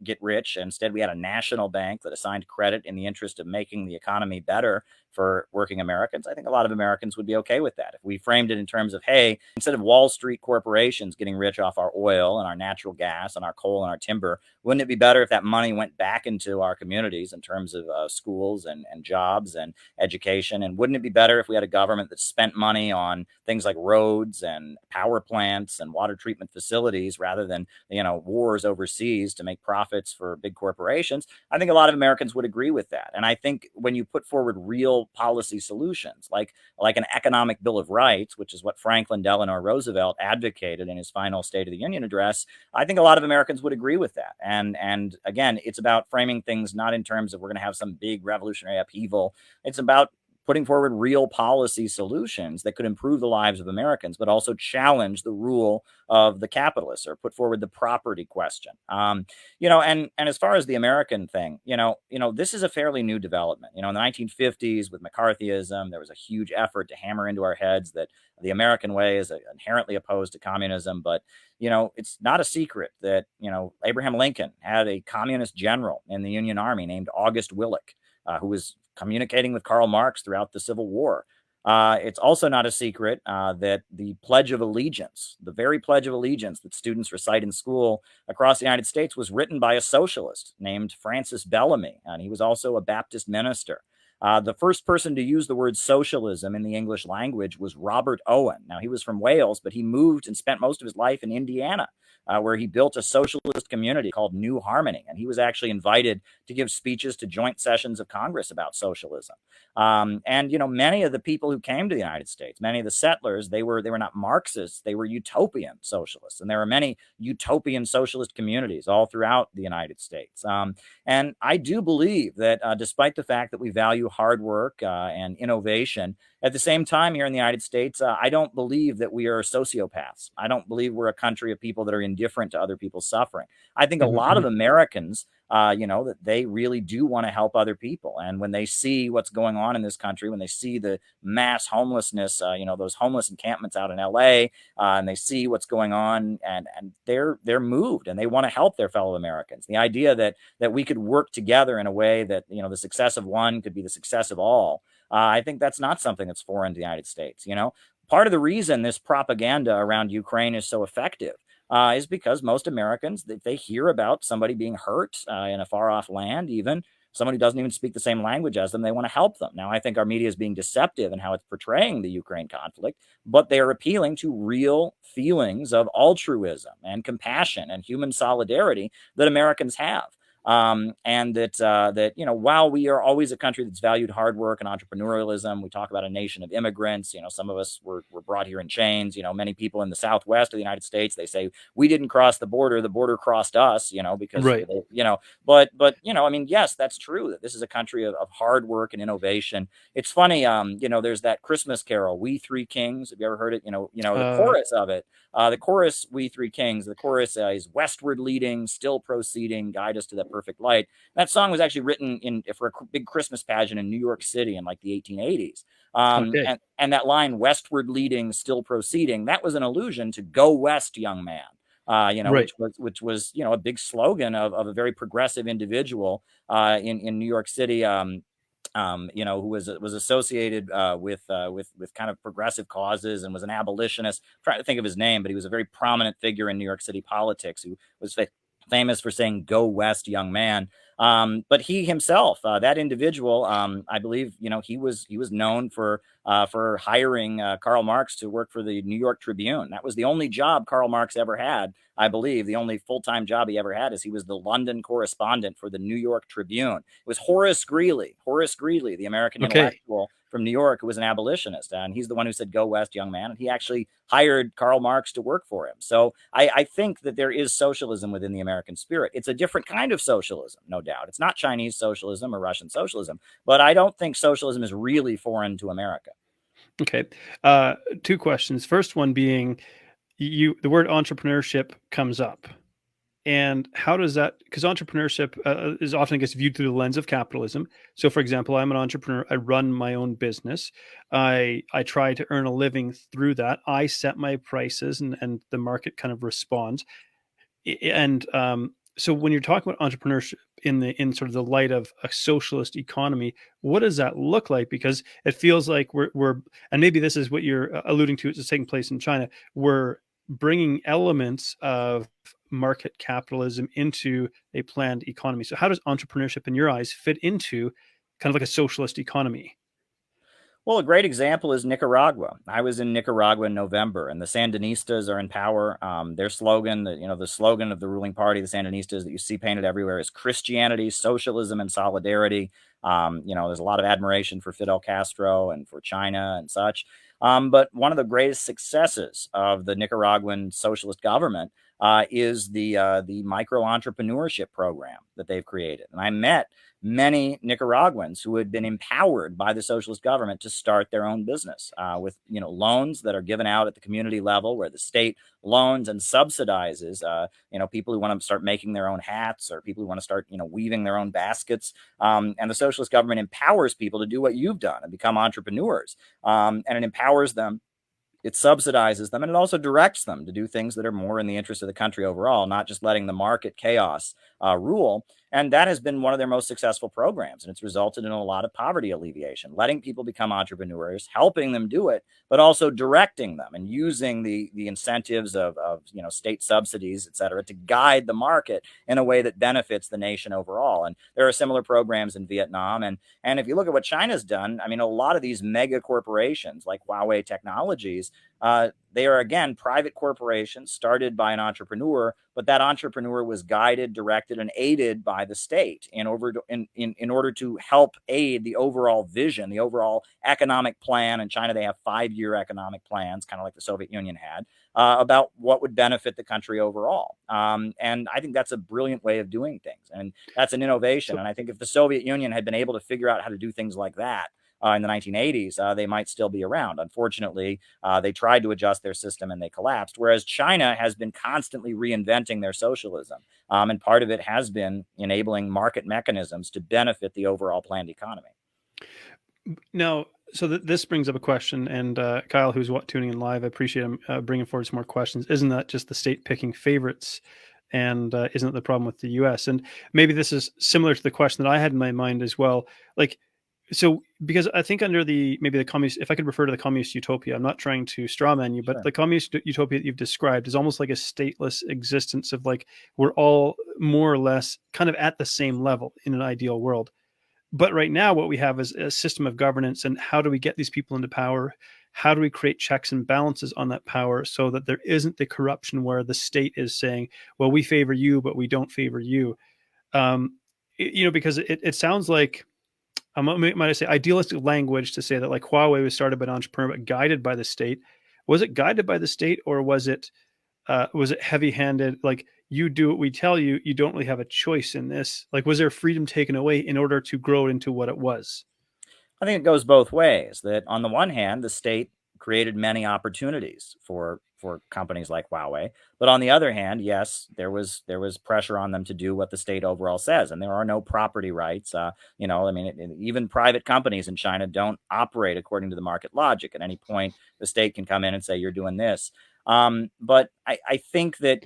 S3: get rich, instead we had a national bank that assigned credit in the interest of making the economy better for working Americans? I think a lot of Americans would be okay with that. If we framed it in terms of, hey, instead of Wall Street corporations getting rich off our oil and our natural gas and our coal and our timber, wouldn't it be better if that money went back into our communities in terms of schools and jobs and education? And wouldn't it be better if we had a government that spent money on things like roads roads and power plants and water treatment facilities rather than, wars overseas to make profits for big corporations, I think a lot of Americans would agree with that. And I think when you put forward real policy solutions, like an economic bill of rights, which is what Franklin Delano Roosevelt advocated in his final State of the Union address, I think a lot of Americans would agree with that. And again, it's about framing things not in terms of we're going to have some big revolutionary upheaval. It's about putting forward real policy solutions that could improve the lives of Americans, but also challenge the rule of the capitalists or put forward the property question. And as far as the American thing, this is a fairly new development. In the 1950s with McCarthyism, there was a huge effort to hammer into our heads that the American way is inherently opposed to communism. But, it's not a secret that, Abraham Lincoln had a communist general in the Union Army named August Willich, who was communicating with Karl Marx throughout the Civil War. It's also not a secret that the Pledge of Allegiance, the very Pledge of Allegiance that students recite in school across the United States, was written by a socialist named Francis Bellamy, and he was also a Baptist minister. The first person to use the word socialism in the English language was Robert Owen. Now, he was from Wales, but he moved and spent most of his life in Indiana, where he built a socialist community called New Harmony. And he was actually invited to give speeches to joint sessions of Congress about socialism. Many of the people who came to the United States, many of the settlers, they were not Marxists, they were utopian socialists. And there are many utopian socialist communities all throughout the United States. And I do believe that despite the fact that we value hard work and innovation, at the same time here in the United States, I don't believe that we are sociopaths. I don't believe we're a country of people that are indifferent to other people's suffering. I think a lot of Americans, that they really do want to help other people. And when they see what's going on in this country, when they see the mass homelessness, those homeless encampments out in LA, and they see what's going on, and they're moved and they want to help their fellow Americans. The idea that we could work together in a way that, the success of one could be the success of all. I think that's not something that's foreign to the United States. Part of the reason this propaganda around Ukraine is so effective is because most Americans, if they hear about somebody being hurt in a far off land, even somebody who doesn't even speak the same language as them, they want to help them. Now, I think our media is being deceptive in how it's portraying the Ukraine conflict, but they are appealing to real feelings of altruism and compassion and human solidarity that Americans have. And that while we are always a country that's valued hard work and entrepreneurialism, we talk about a nation of immigrants. Some of us were brought here in chains. Many people in the Southwest of the United States, they say we didn't cross the border crossed us. Because
S1: Right.
S3: but yes, that's true. That this is a country of hard work and innovation. It's funny. There's that Christmas carol, "We Three Kings." Have you ever heard it? The chorus of it. The chorus, "We Three Kings," the chorus is "Westward leading, still proceeding, guide us to that perfect light." That song was actually written for a big Christmas pageant in New York City in like the 1880s.
S1: Okay.
S3: And that line, "Westward leading, still proceeding," that was an allusion to "Go West, young man."
S1: Right.
S3: which was a big slogan of a very progressive individual in New York City. Who was associated with kind of progressive causes and was an abolitionist. I'm trying to think of his name, but he was a very prominent figure in New York City politics who was famous for saying "Go West, young man." But he himself, that individual, I believe, he was known for hiring Karl Marx to work for the New York Tribune. That was the only job Karl Marx ever had. I believe the only full-time job he ever had is he was the London correspondent for the New York Tribune. It was Horace Greeley, the American intellectual from New York, who was an abolitionist. And he's the one who said, "Go West, young man." And he actually hired Karl Marx to work for him. So I think that there is socialism within the American spirit. It's a different kind of socialism, no doubt. It's not Chinese socialism or Russian socialism, but I don't think socialism is really foreign to America.
S1: Okay. Two questions. First one being, the word entrepreneurship comes up. And how does that, because entrepreneurship is often gets viewed through the lens of capitalism. So, for example, I'm an entrepreneur. I run my own business. I try to earn a living through that. I set my prices, and the market kind of responds. And so when you're talking about entrepreneurship in sort of the light of a socialist economy, what does that look like? Because it feels like we're and maybe this is what you're alluding to, it's taking place in China. We're bringing elements of market capitalism into a planned economy. So how does entrepreneurship in your eyes fit into kind of like a socialist economy?
S3: Well, a great example is Nicaragua. I was in Nicaragua in November, and the Sandinistas are in power. Their slogan, the slogan of the ruling party, the Sandinistas, that you see painted everywhere, is Christianity, socialism, and solidarity. There's a lot of admiration for Fidel Castro and for China and such. But one of the greatest successes of the Nicaraguan socialist government is the micro entrepreneurship program that they've created. And I met many Nicaraguans who had been empowered by the socialist government to start their own business with loans that are given out at the community level, where the state loans and subsidizes people who want to start making their own hats, or people who want to start weaving their own baskets. And the socialist government empowers people to do what you've done and become entrepreneurs. And it empowers them, it subsidizes them, and it also directs them to do things that are more in the interest of the country overall, not just letting the market chaos rule. And that has been one of their most successful programs. And it's resulted in a lot of poverty alleviation, letting people become entrepreneurs, helping them do it, but also directing them and using the incentives of state subsidies, et cetera, to guide the market in a way that benefits the nation overall. And there are similar programs in Vietnam. And if you look at what China's done, I mean, a lot of these mega corporations like Huawei Technologies, they are, again, private corporations started by an entrepreneur, but that entrepreneur was guided, directed, and aided by the state in order to help aid the overall vision, the overall economic plan. In China, they have 5-year economic plans, kind of like the Soviet Union had, about what would benefit the country overall. And I think that's a brilliant way of doing things. And that's an innovation. And I think if the Soviet Union had been able to figure out how to do things like that, in the 1980s, they might still be around. Unfortunately, they tried to adjust their system and they collapsed, whereas China has been constantly reinventing their socialism. And part of it has been enabling market mechanisms to benefit the overall planned economy.
S1: Now, so this brings up a question, and Kyle, who's tuning in live, I appreciate him bringing forward some more questions. Isn't that just the state picking favorites? And isn't that the problem with the U.S.? And maybe this is similar to the question that I had in my mind as well. So, because I think under the communist, if I could refer to the communist utopia, I'm not trying to strawman you, but
S3: Sure.
S1: The communist utopia that you've described is almost like a stateless existence of we're all more or less kind of at the same level in an ideal world. But right now, what we have is a system of governance, and how do we get these people into power? How do we create checks and balances on that power so that there isn't the corruption where the state is saying, well, we favor you, but we don't favor you? Because it sounds like, might I say, idealistic language to say that Huawei was started by an entrepreneur but guided by the state. Was it guided by the state, or was it heavy-handed? You do what we tell you. You don't really have a choice in this. Was there freedom taken away in order to grow it into what it was?
S3: I think it goes both ways. That on the one hand, the state created many opportunities for companies like Huawei, but on the other hand, yes, there was pressure on them to do what the state overall says, and there are no property rights. Even private companies in China don't operate according to the market logic. At any point, the state can come in and say, you're doing this. But I think that,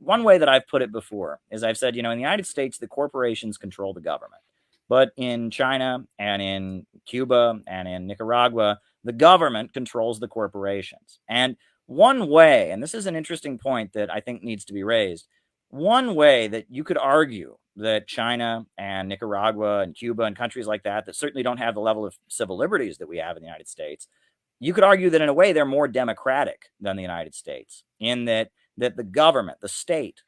S3: one way that I've put it before is I've said, in the United States, the corporations control the government. But in China and in Cuba and in Nicaragua, the government controls the corporations. And one way, and this is an interesting point that I think needs to be raised, one way that you could argue that China and Nicaragua and Cuba and countries like that certainly don't have the level of civil liberties that we have in the United States, you could argue that in a way they're more democratic than the United States, in that the government, the state,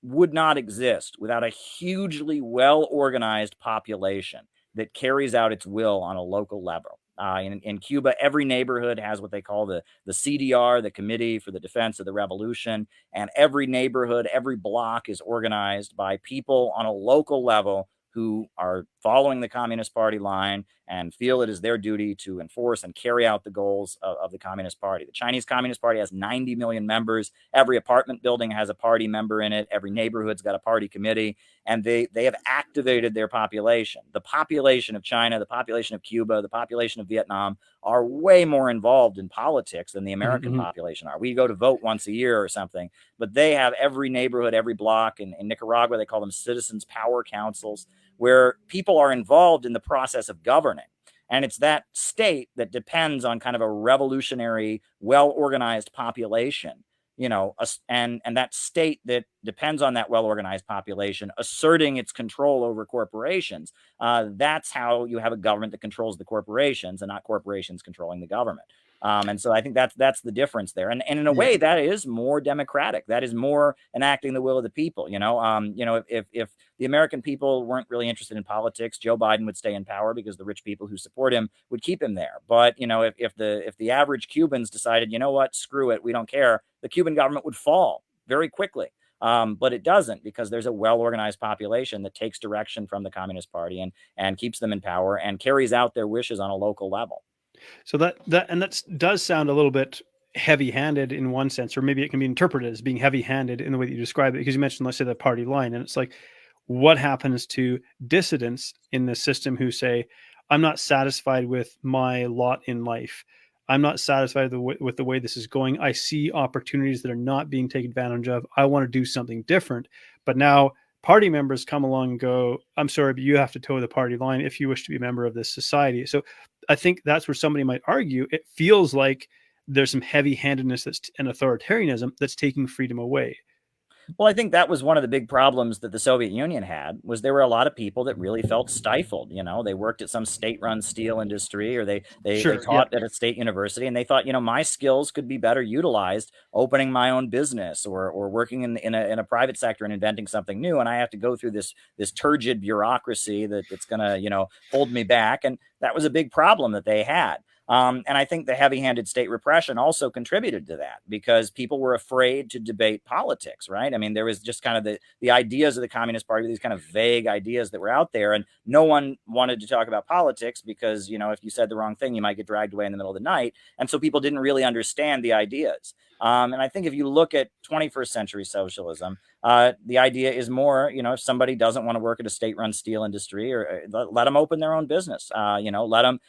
S3: would not exist without a hugely well-organized population that carries out its will on a local level. In Cuba, every neighborhood has what they call the CDR, the Committee for the Defense of the Revolution, and every neighborhood, every block is organized by people on a local level who are following the Communist Party line and feel it is their duty to enforce and carry out the goals of the Communist Party. The Chinese Communist Party has 90 million members. Every apartment building has a party member in it. Every neighborhood's got a party committee, and they have activated their population. The population of China, the population of Cuba, the population of Vietnam are way more involved in politics than the American population are. We go to vote once a year or something, but they have every neighborhood, every block. In Nicaragua, they call them citizens' power councils, where people are involved in the process of governing. And it's that state that depends on kind of a revolutionary, well-organized population and that state that depends on that well-organized population asserting its control over corporations. That's how you have a government that controls the corporations and not corporations controlling the government. And so I think that's the difference there. And in a way, that is more democratic. That is more enacting the will of the people. If the American people weren't really interested in politics, Joe Biden would stay in power because the rich people who support him would keep him there. But if the average Cubans decided, you know what, screw it, we don't care, the Cuban government would fall very quickly. But it doesn't, because there's a well-organized population that takes direction from the Communist Party and keeps them in power and carries out their wishes on a local level.
S1: So that does sound a little bit heavy-handed in one sense, or maybe it can be interpreted as being heavy-handed in the way that you describe it, because you mentioned, let's say, the party line, and it's like, what happens to dissidents in the system who say, I'm not satisfied with my lot in life, I'm not satisfied with the way this is going, I see opportunities that are not being taken advantage of, I want to do something different. But now party members come along and go, I'm sorry, but you have to toe the party line if you wish to be a member of this society. So I think that's where somebody might argue it feels like there's some heavy-handedness and authoritarianism that's taking freedom away.
S3: Well, I think that was one of the big problems that the Soviet Union had, was there were a lot of people that really felt stifled. They worked at some state-run steel industry, or they taught at a state university, and they thought, my skills could be better utilized opening my own business or working in a private sector and inventing something new. And I have to go through this turgid bureaucracy that's going to, hold me back. And that was a big problem that they had. And I think the heavy-handed state repression also contributed to that, because people were afraid to debate politics, right? I mean, there was just kind of the ideas of the Communist Party, these kind of vague ideas that were out there, and no one wanted to talk about politics because, if you said the wrong thing, you might get dragged away in the middle of the night. And so people didn't really understand the ideas. And I think if you look at 21st century socialism, the idea is more, if somebody doesn't want to work at a state-run steel industry, or let them open their own business, let them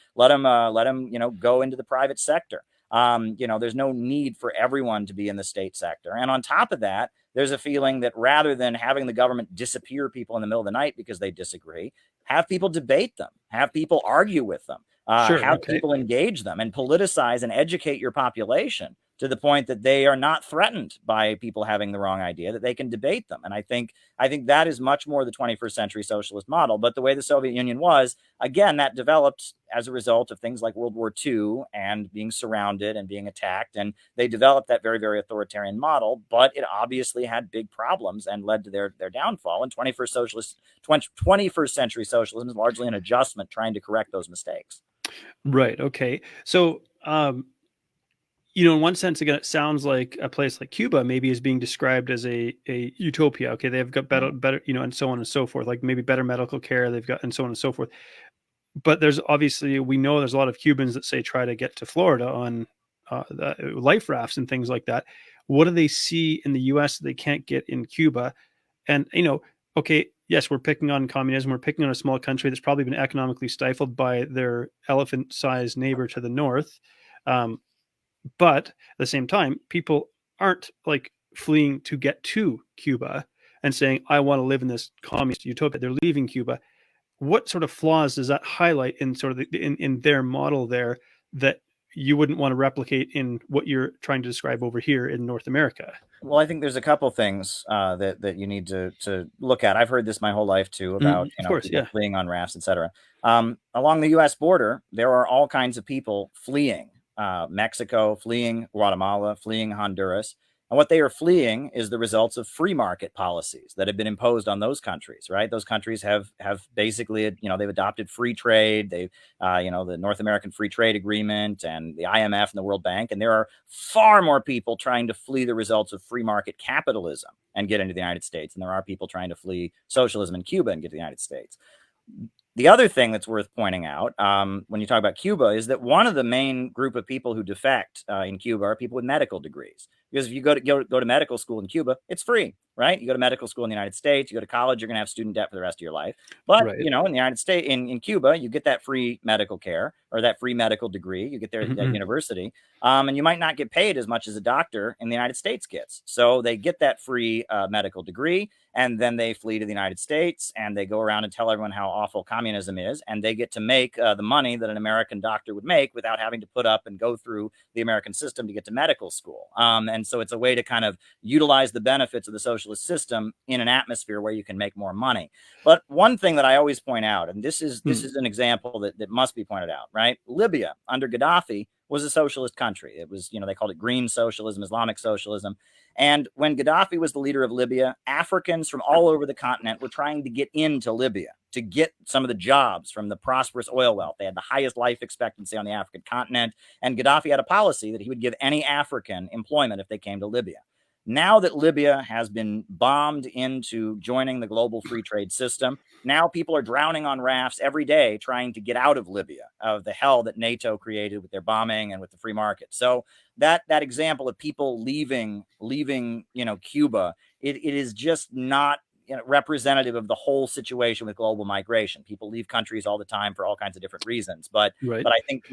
S3: go into the private sector. There's no need for everyone to be in the state sector. And on top of that, there's a feeling that rather than having the government disappear people in the middle of the night because they disagree, have people debate them, have people argue with them, people engage them, and politicize and educate your population to the point that they are not threatened by people having the wrong idea, that they can debate them. And I think that is much more the 21st century socialist model. But the way the Soviet Union was, again, that developed as a result of things like World War II and being surrounded and being attacked. And they developed that very, very authoritarian model, but it obviously had big problems and led to their downfall. And 21st century socialism is largely an adjustment trying to correct those mistakes.
S1: Right. Okay. So, in one sense, again, it sounds like a place like Cuba maybe is being described as a utopia. Okay, they've got better, and so on and so forth, like maybe better medical care they've got, and so on and so forth. But there's obviously, we know there's a lot of Cubans that say try to get to Florida on life rafts and things like that. What do they see in the U.S. that they can't get in Cuba? And, okay, yes, we're picking on communism. We're picking on a small country that's probably been economically stifled by their elephant-sized neighbor to the north. But at the same time, people aren't like fleeing to get to Cuba and saying, I want to live in this communist utopia. They're leaving Cuba. What sort of flaws does that highlight in sort of in their model there that you wouldn't want to replicate in what you're trying to describe over here in North America?
S3: Well, I think there's a couple things that you need to look at. I've heard this my whole life too, about people fleeing on rafts, etc. Along the U.S. border, there are all kinds of people fleeing Mexico, fleeing Guatemala, fleeing Honduras. And what they are fleeing is the results of free market policies that have been imposed on those countries, right? Those countries have basically, they've adopted free trade. They've, the North American Free Trade Agreement and the IMF and the World Bank. And there are far more people trying to flee the results of free market capitalism and get into the United States. And there are people trying to flee socialism in Cuba and get to the United States. The other thing that's worth pointing out when you talk about Cuba is that one of the main group of people who defect in Cuba are people with medical degrees. Because if you go to medical school in Cuba, it's free, right? You go to medical school in the United States, you go to college, you're going to have student debt for the rest of your life. But, in the United States, in Cuba, you get that free medical care or that free medical degree. You get there at university. And you might not get paid as much as a doctor in the United States gets. So they get that free medical degree. and then they flee to the United States, and they go around and tell everyone how awful communism is, and they get to make the money that an American doctor would make without having to put up and go through the American system to get to medical school. And so it's a way to kind of utilize the benefits of the socialist system in an atmosphere where you can make more money. But one thing that I always point out, and this is an example that must be pointed out, right? Libya under Gaddafi was a socialist country. It was, they called it green socialism, Islamic socialism. And when Gaddafi was the leader of Libya, Africans from all over the continent were trying to get into Libya to get some of the jobs from the prosperous oil wealth. They had the highest life expectancy on the African continent. And Gaddafi had a policy that he would give any African employment if they came to Libya. Now that Libya has been bombed into joining the global free trade system, now people are drowning on rafts every day trying to get out of Libya, of the hell that NATO created with their bombing and with the free market. So that example of people leaving, Cuba, it is just not representative of the whole situation with global migration. People leave countries all the time for all kinds of different reasons, but I think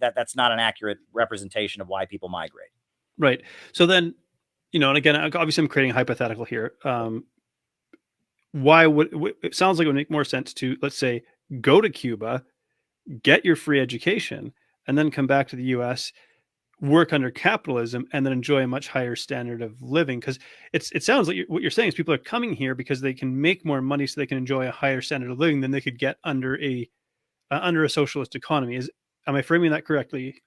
S3: that's not an accurate representation of why people migrate.
S1: Right. So then, and again, obviously I'm creating a hypothetical here. Why would it sounds like it would make more sense to, let's say, go to Cuba, get your free education, and then come back to the US, work under capitalism, and then enjoy a much higher standard of living? Because it sounds like what you're saying is people are coming here because they can make more money so they can enjoy a higher standard of living than they could get under a socialist economy. Am I framing that correctly?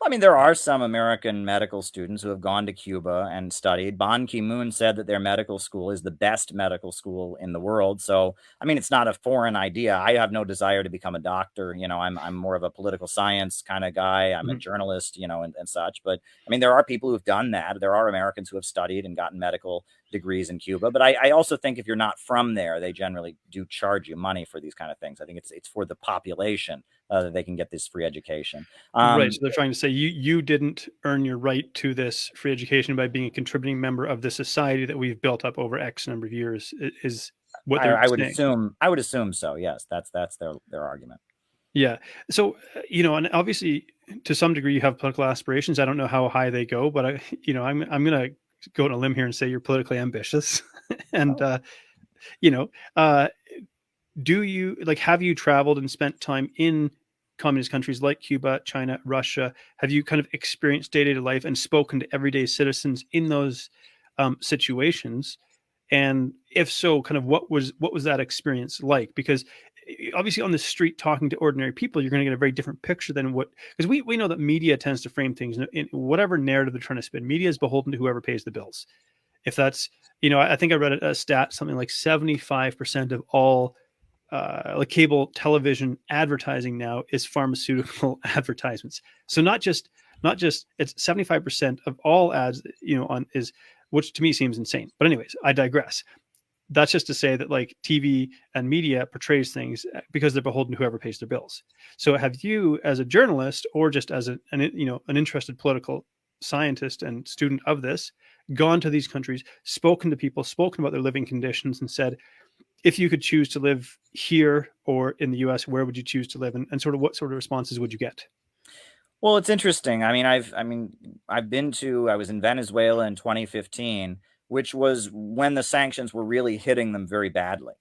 S3: I mean, there are some American medical students who have gone to Cuba and studied. Ban Ki-moon said that their medical school is the best medical school in the world. So, I mean, it's not a foreign idea. I have no desire to become a doctor. I'm more of a political science kind of guy. I'm a journalist, and such. But I mean, there are people who have done that. There are Americans who have studied and gotten medical degrees in Cuba. But I also think if you're not from there, they generally do charge you money for these kind of things. I think it's for the population that they can get this free education.
S1: Right. So they're trying to say you didn't earn your right to this free education by being a contributing member of the society that we've built up over X number of years, is what they're saying.
S3: I would assume so. Yes, that's their argument.
S1: Yeah. So, and obviously to some degree you have political aspirations. I don't know how high they go, but I'm going to go on a limb here and say you're politically ambitious. And, do you have you traveled and spent time in communist countries like Cuba, China, Russia? Have you kind of experienced day-to-day life and spoken to everyday citizens in those situations? And if so, kind of what was that experience like? Because obviously on the street talking to ordinary people, you're going to get a very different picture than because we know that media tends to frame things in whatever narrative they're trying to spin. Media is beholden to whoever pays the bills. If that's, I think I read a stat, something like 75% of all cable television advertising now is pharmaceutical advertisements. So not just it's 75% of all ads, which to me seems insane. But anyways, I digress. That's just to say that TV and media portrays things because they're beholden to whoever pays their bills. So have you, as a journalist or just as an interested political scientist and student of this, gone to these countries, spoken to people, spoken about their living conditions, and said, if you could choose to live here or in the US, where would you choose to live? And sort of what sort of responses would you get?
S3: Well, it's interesting. I was in Venezuela in 2015, which was when the sanctions were really hitting them very badly.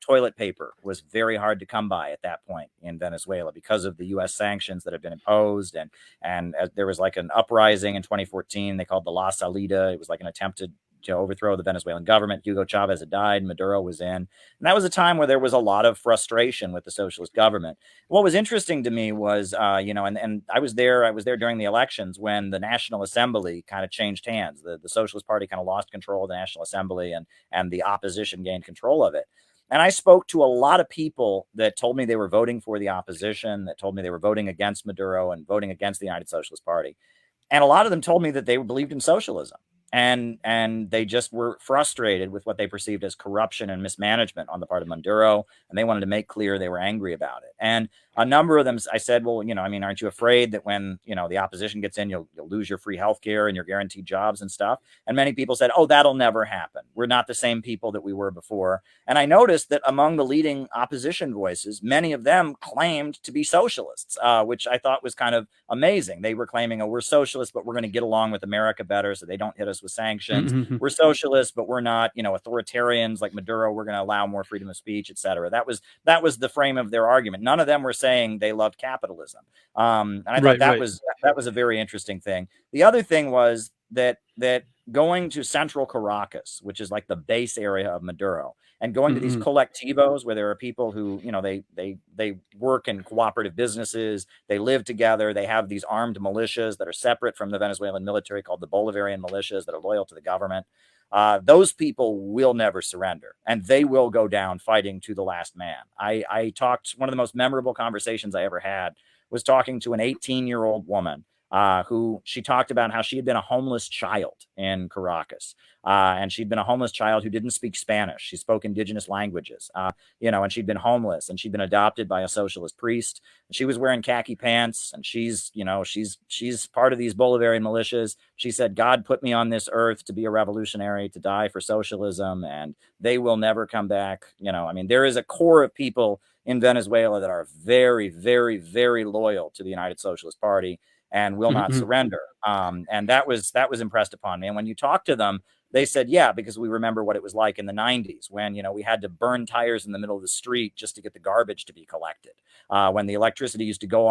S3: Toilet paper was very hard to come by at that point in Venezuela because of the US sanctions that had been imposed. And there was an uprising in 2014, they called the La Salida. It was an attempt to overthrow the Venezuelan government. Hugo Chavez had died, Maduro was in. And that was a time where there was a lot of frustration with the socialist government. What was interesting to me was, and I was there during the elections when the National Assembly kind of changed hands. The Socialist Party kind of lost control of the National Assembly and the opposition gained control of it. And I spoke to a lot of people that told me they were voting for the opposition, that told me they were voting against Maduro and voting against the United Socialist Party. And a lot of them told me that they believed in socialism. And they just were frustrated with what they perceived as corruption and mismanagement on the part of Maduro, and they wanted to make clear they were angry about it. And a number of them, I said, well, I mean, aren't you afraid that when, the opposition gets in, you'll lose your free healthcare and your guaranteed jobs and stuff? And many people said, oh, that'll never happen. We're not the same people that we were before. And I noticed that among the leading opposition voices, many of them claimed to be socialists, which I thought was kind of amazing. They were claiming, oh, we're socialists, but we're going to get along with America better so they don't hit us with sanctions.
S1: Mm-hmm.
S3: We're socialists, but we're not, authoritarians like Maduro. We're going to allow more freedom of speech, et cetera. That was the frame of their argument. None of them were saying they loved capitalism. And I thought that was a very interesting thing. The other thing was that going to central Caracas, which is like the base area of Maduro, and going to these colectivos where there are people who, they work in cooperative businesses, they live together, they have these armed militias that are separate from the Venezuelan military called the Bolivarian militias that are loyal to the government. Those people will never surrender, and they will go down fighting to the last man. I talked, one of the most memorable conversations I ever had was talking to an 18-year-old woman who she talked about how she had been a homeless child in Caracas. And she'd been a homeless child who didn't speak Spanish. She spoke indigenous languages, and she'd been homeless, and she'd been adopted by a socialist priest. And she was wearing khaki pants, and she's part of these Bolivarian militias. She said, God put me on this earth to be a revolutionary, to die for socialism, and they will never come back. I mean, there is a core of people in Venezuela that are very, very, very loyal to the United Socialist Party and will not surrender. And that was impressed upon me. And when you talk to them, they said, yeah, because we remember what it was like in the 90s when, we had to burn tires in the middle of the street just to get the garbage to be collected. When the electricity used to go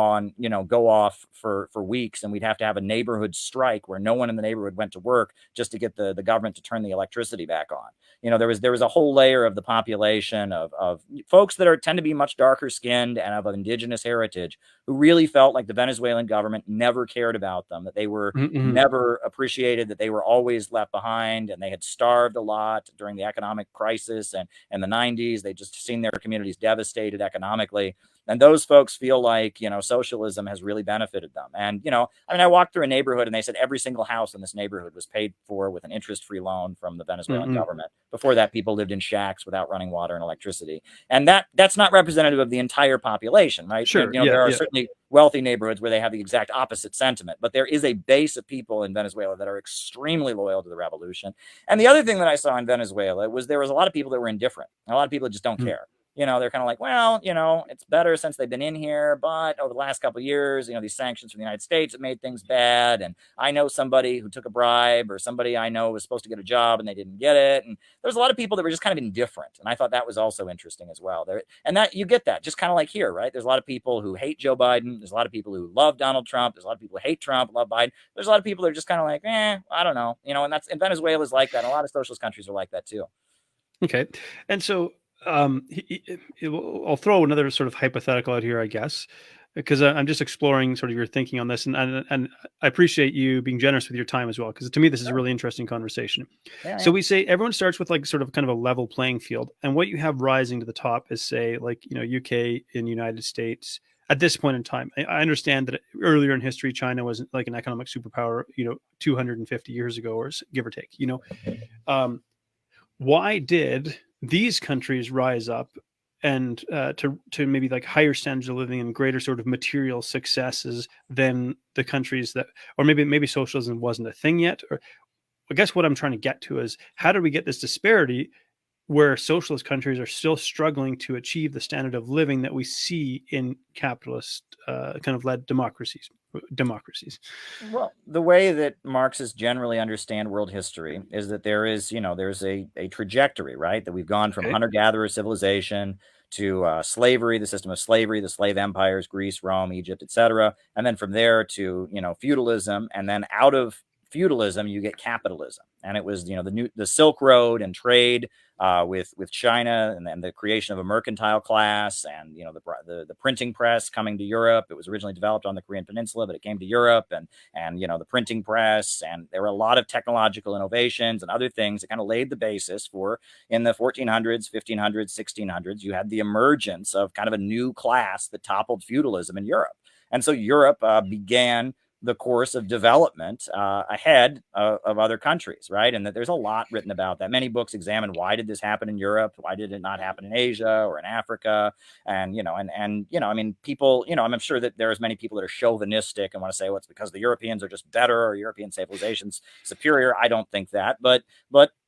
S3: off for weeks, and we'd have to have a neighborhood strike where no one in the neighborhood went to work just to get the government to turn the electricity back on. There was a whole layer of the population of folks that tend to be much darker skinned and of indigenous heritage who really felt like the Venezuelan government never cared about them, that they were never appreciated, that they were always left behind, and they had starved a lot during the economic crisis and the 90s. They just seen their communities devastated economically. And those folks feel like, socialism has really benefited them. And, I walked through a neighborhood and they said every single house in this neighborhood was paid for with an interest-free loan from the Venezuelan government. Before that, people lived in shacks without running water and electricity. And that's not representative of the entire population, right?
S1: Sure.
S3: There are certainly wealthy neighborhoods where they have the exact opposite sentiment, but there is a base of people in Venezuela that are extremely loyal to the revolution. And the other thing that I saw in Venezuela was there was a lot of people that were indifferent. A lot of people that just don't care. They're kind of like, well, it's better since they've been in here, but over the last couple of years, these sanctions from the United States have made things bad. And I know somebody who took a bribe, or somebody I know was supposed to get a job and they didn't get it. And there's a lot of people that were just kind of indifferent. And I thought that was also interesting as well. And that you get that just kind of like here, right? There's a lot of people who hate Joe Biden. There's a lot of people who love Donald Trump. There's a lot of people who hate Trump, love Biden. There's a lot of people that are just kind of like, I don't know, and and Venezuela is like that. A lot of socialist countries are like that too.
S1: Okay. And so, I'll throw another sort of hypothetical out here, I guess, because I'm just exploring sort of your thinking on this, and I appreciate you being generous with your time as well, because to me this is a really interesting conversation. So we say everyone starts with like sort of kind of a level playing field, and what you have rising to the top is, say, like UK in the United States at this point in time. I understand that earlier in history China was like an economic superpower, 250 years ago, or give or take. Why did these countries rise up and to maybe like higher standards of living and greater sort of material successes than the countries that, or maybe socialism wasn't a thing yet? Or I guess what I'm trying to get to is, how do we get this disparity where socialist countries are still struggling to achieve the standard of living that we see in capitalist kind of led democracies?
S3: Well, the way that Marxists generally understand world history is that there is, there's a trajectory, right? That we've gone from hunter-gatherer civilization to slavery, the system of slavery, the slave empires, Greece, Rome, Egypt, etc. And then from there to, feudalism. And then out of feudalism, you get capitalism. And it was, the Silk Road and trade with China, and then the creation of a mercantile class, and the printing press coming to Europe. It was originally developed on the Korean Peninsula, but it came to Europe, and the printing press, and there were a lot of technological innovations and other things that kind of laid the basis for, in the 1400s, 1500s, 1600s, you had the emergence of kind of a new class that toppled feudalism in Europe. And so Europe began the course of development ahead of other countries, right? And that there's a lot written about that. Many books examine why did this happen in Europe? Why did it not happen in Asia or in Africa? And, I mean, people, I'm sure that there's many people that are chauvinistic and want to say, well, it's because the Europeans are just better or European civilization's superior. I don't think that, but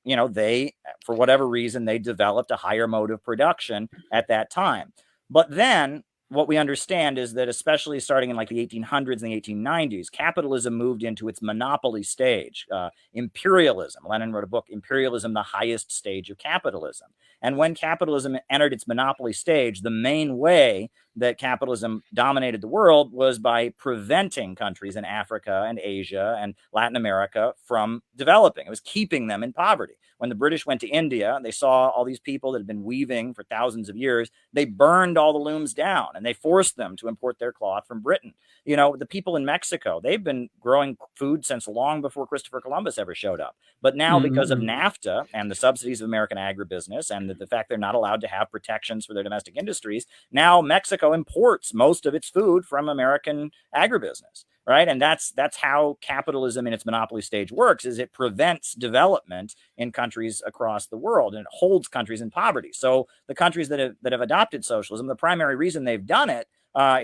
S3: they, for whatever reason, they developed a higher mode of production at that time. But then what we understand is that, especially starting in like the 1800s and the 1890s, capitalism moved into its monopoly stage. Imperialism, Lenin wrote a book, Imperialism, the Highest Stage of Capitalism. And when capitalism entered its monopoly stage, the main way that capitalism dominated the world was by preventing countries in Africa and Asia and Latin America from developing. It was keeping them in poverty. When the British went to India and they saw all these people that had been weaving for thousands of years, they burned all the looms down and they forced them to import their cloth from Britain. The people in Mexico, they've been growing food since long before Christopher Columbus ever showed up. But now, because of NAFTA and the subsidies of American agribusiness and the fact they're not allowed to have protections for their domestic industries, now Mexico imports most of its food from American agribusiness. Right. And that's how capitalism in its monopoly stage works, is it prevents development in countries across the world and it holds countries in poverty. So the countries that have adopted socialism, the primary reason they've done it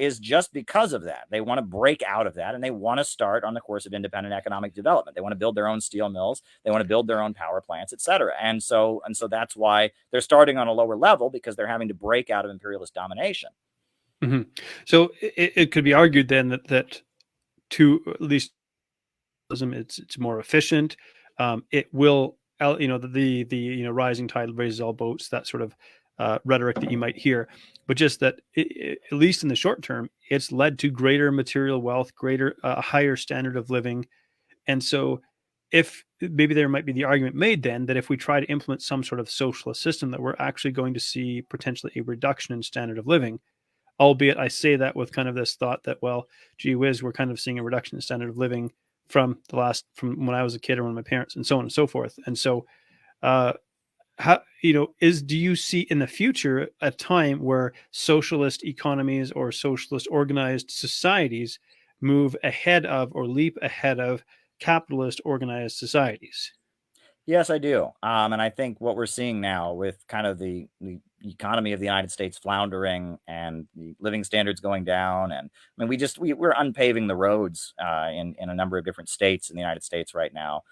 S3: is just because of that. They want to break out of that and they want to start on the course of independent economic development. They want to build their own steel mills. They want to build their own power plants, et cetera. And so that's why they're starting on a lower level, because they're having to break out of imperialist domination.
S1: Mm-hmm. So it could be argued then that to at least it's more efficient. It will, the rising tide raises all boats, that sort of rhetoric that you might hear, but just that at least in the short term, it's led to greater material wealth, greater higher standard of living. And so if maybe there might be the argument made then that if we try to implement some sort of socialist system, that we're actually going to see potentially a reduction in standard of living. Albeit I say that with kind of this thought that, well, gee whiz, we're kind of seeing a reduction in standard of living from when I was a kid or when my parents, and so on and so forth. And so, do you see in the future a time where socialist economies or socialist organized societies move ahead of or leap ahead of capitalist organized societies?
S3: Yes, I do. And I think what we're seeing now with kind of the economy of the United States floundering and the living standards going down, and I mean, we're unpaving the roads in a number of different states in the United States right now.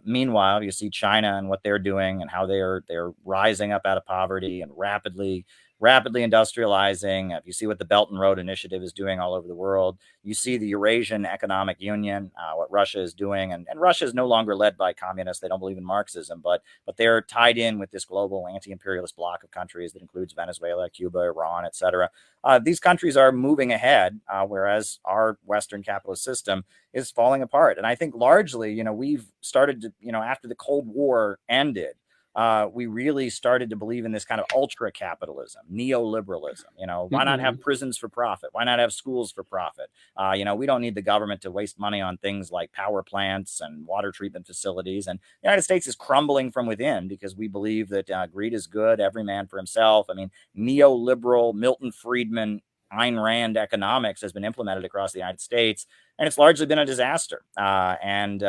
S3: Meanwhile, you see China and what they're doing and how they're rising up out of poverty and rapidly industrializing. If you see what the Belt and Road Initiative is doing all over the world, you see the Eurasian Economic Union, what Russia is doing, and Russia is no longer led by communists. They don't believe in Marxism, but they're tied in with this global anti-imperialist bloc of countries that includes Venezuela, Cuba, Iran, etc. These countries are moving ahead, whereas our Western capitalist system is falling apart. And I think largely, we've started to, after the Cold War ended, we really started to believe in this kind of ultra capitalism, neoliberalism. Why not have prisons for profit? Why not have schools for profit? We don't need the government to waste money on things like power plants and water treatment facilities. And the United States is crumbling from within because we believe that greed is good, every man for himself. I mean, neoliberal Milton Friedman, Ayn Rand economics has been implemented across the United States, and it's largely been a disaster. And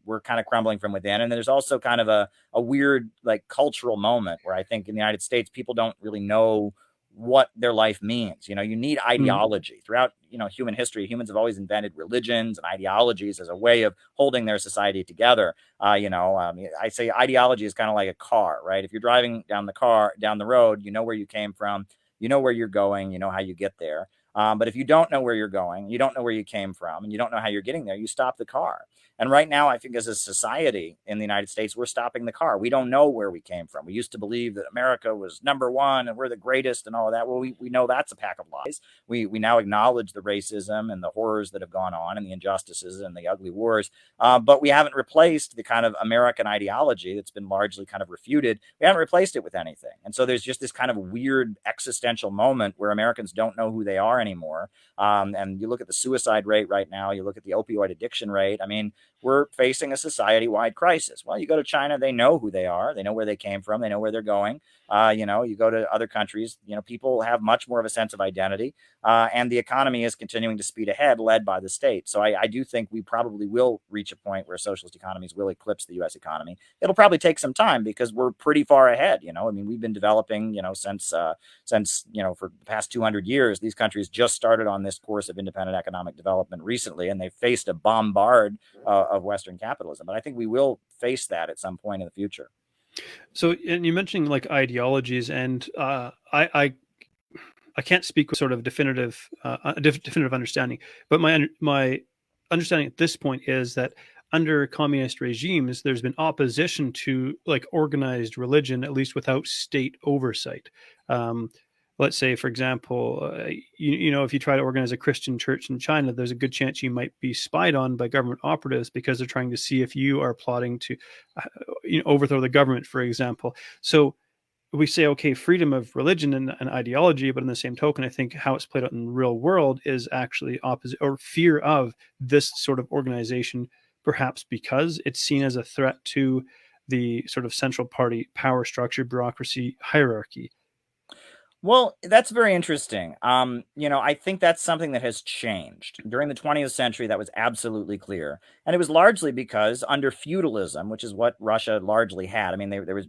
S3: we're kind of crumbling from within. And there's also kind of a weird cultural moment where I think in the United States, people don't really know what their life means. You need ideology. Throughout, human history. Humans have always invented religions and ideologies as a way of holding their society together. I say ideology is kind of like a car, right? If you're driving down the road, you know where you came from, you know where you're going, you know how you get there. But if you don't know where you're going, you don't know where you came from, and you don't know how you're getting there, you stop the car. And right now, I think as a society in the United States, we're stopping the car. We don't know where we came from. We used to believe that America was number one and we're the greatest and all of that. Well, we know that's a pack of lies. We now acknowledge the racism and the horrors that have gone on and the injustices and the ugly wars. But we haven't replaced the kind of American ideology that's been largely kind of refuted. We haven't replaced it with anything. And so there's just this kind of weird existential moment where Americans don't know who they are anymore. And you look at the suicide rate right now, you look at the opioid addiction rate. I mean, we're facing a society-wide crisis. Well, you go to China, they know who they are, they know where they came from, they know where they're going. You go to other countries, people have much more of a sense of identity, and the economy is continuing to speed ahead, led by the state. So I do think we probably will reach a point where socialist economies will eclipse the U.S. economy. It'll probably take some time because we're pretty far ahead. I mean, we've been developing, since for the past 200 years. These countries just started on this course of independent economic development recently, and they faced a bombard of Western capitalism. But I think we will face that at some point in the future.
S1: So, and you mentioned like ideologies, and I can't speak with sort of definitive understanding, but my understanding at this point is that under communist regimes, there's been opposition to like organized religion, at least without state oversight. Let's say, for example, if you try to organize a Christian church in China, there's a good chance you might be spied on by government operatives because they're trying to see if you are plotting to, overthrow the government, for example. So we say, okay, freedom of religion and ideology, but in the same token, I think how it's played out in the real world is actually opposite, or fear of this sort of organization, perhaps because it's seen as a threat to the sort of central party power structure, bureaucracy, hierarchy.
S3: Well, that's very interesting. I think that's something that has changed. During the 20th century, that was absolutely clear. And it was largely because under feudalism, which is what Russia largely had. I mean, it was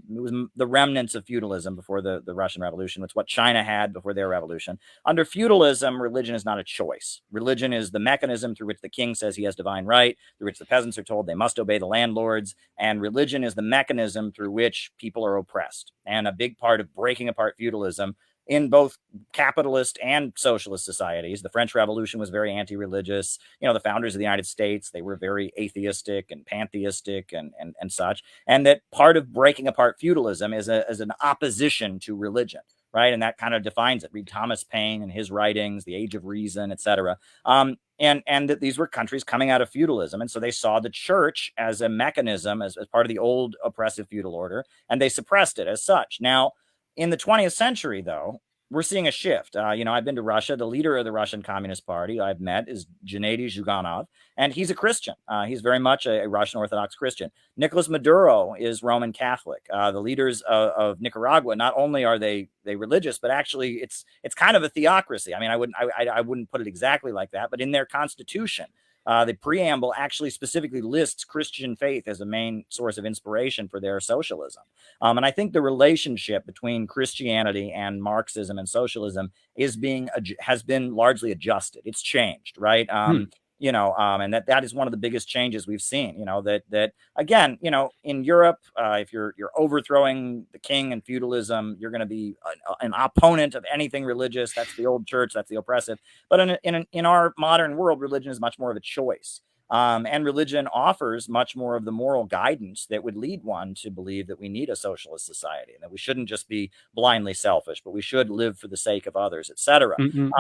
S3: the remnants of feudalism before the Russian Revolution. It's what China had before their revolution. Under feudalism, religion is not a choice. Religion is the mechanism through which the king says he has divine right, through which the peasants are told they must obey the landlords. And religion is the mechanism through which people are oppressed. And a big part of breaking apart feudalism in both capitalist and socialist societies. The French Revolution was very anti-religious. The founders of the United States, they were very atheistic and pantheistic and such. And that part of breaking apart feudalism is an opposition to religion, right? And that kind of defines it. Read Thomas Paine and his writings, The Age of Reason, etc. And that these were countries coming out of feudalism. And so they saw the church as a mechanism, as part of the old oppressive feudal order, and they suppressed it as such. Now, in the 20th century, though, we're seeing a shift. I've been to Russia. The leader of the Russian Communist Party I've met is Gennady Zyuganov, and he's a Christian. He's very much a Russian Orthodox Christian. Nicolas Maduro is Roman Catholic. The leaders of Nicaragua, not only are they religious, but actually it's kind of a theocracy. I mean, I wouldn't put it exactly like that, but in their constitution, the preamble actually specifically lists Christian faith as a main source of inspiration for their socialism. And I think the relationship between Christianity and Marxism and socialism has been largely adjusted. It's changed, right? And that is one of the biggest changes we've seen. That again, in Europe, if you're overthrowing the king and feudalism, you're going to be an opponent of anything religious. That's the old church. That's the oppressive. But in our modern world, religion is much more of a choice. And religion offers much more of the moral guidance that would lead one to believe that we need a socialist society and that we shouldn't just be blindly selfish, but we should live for the sake of others, etc. And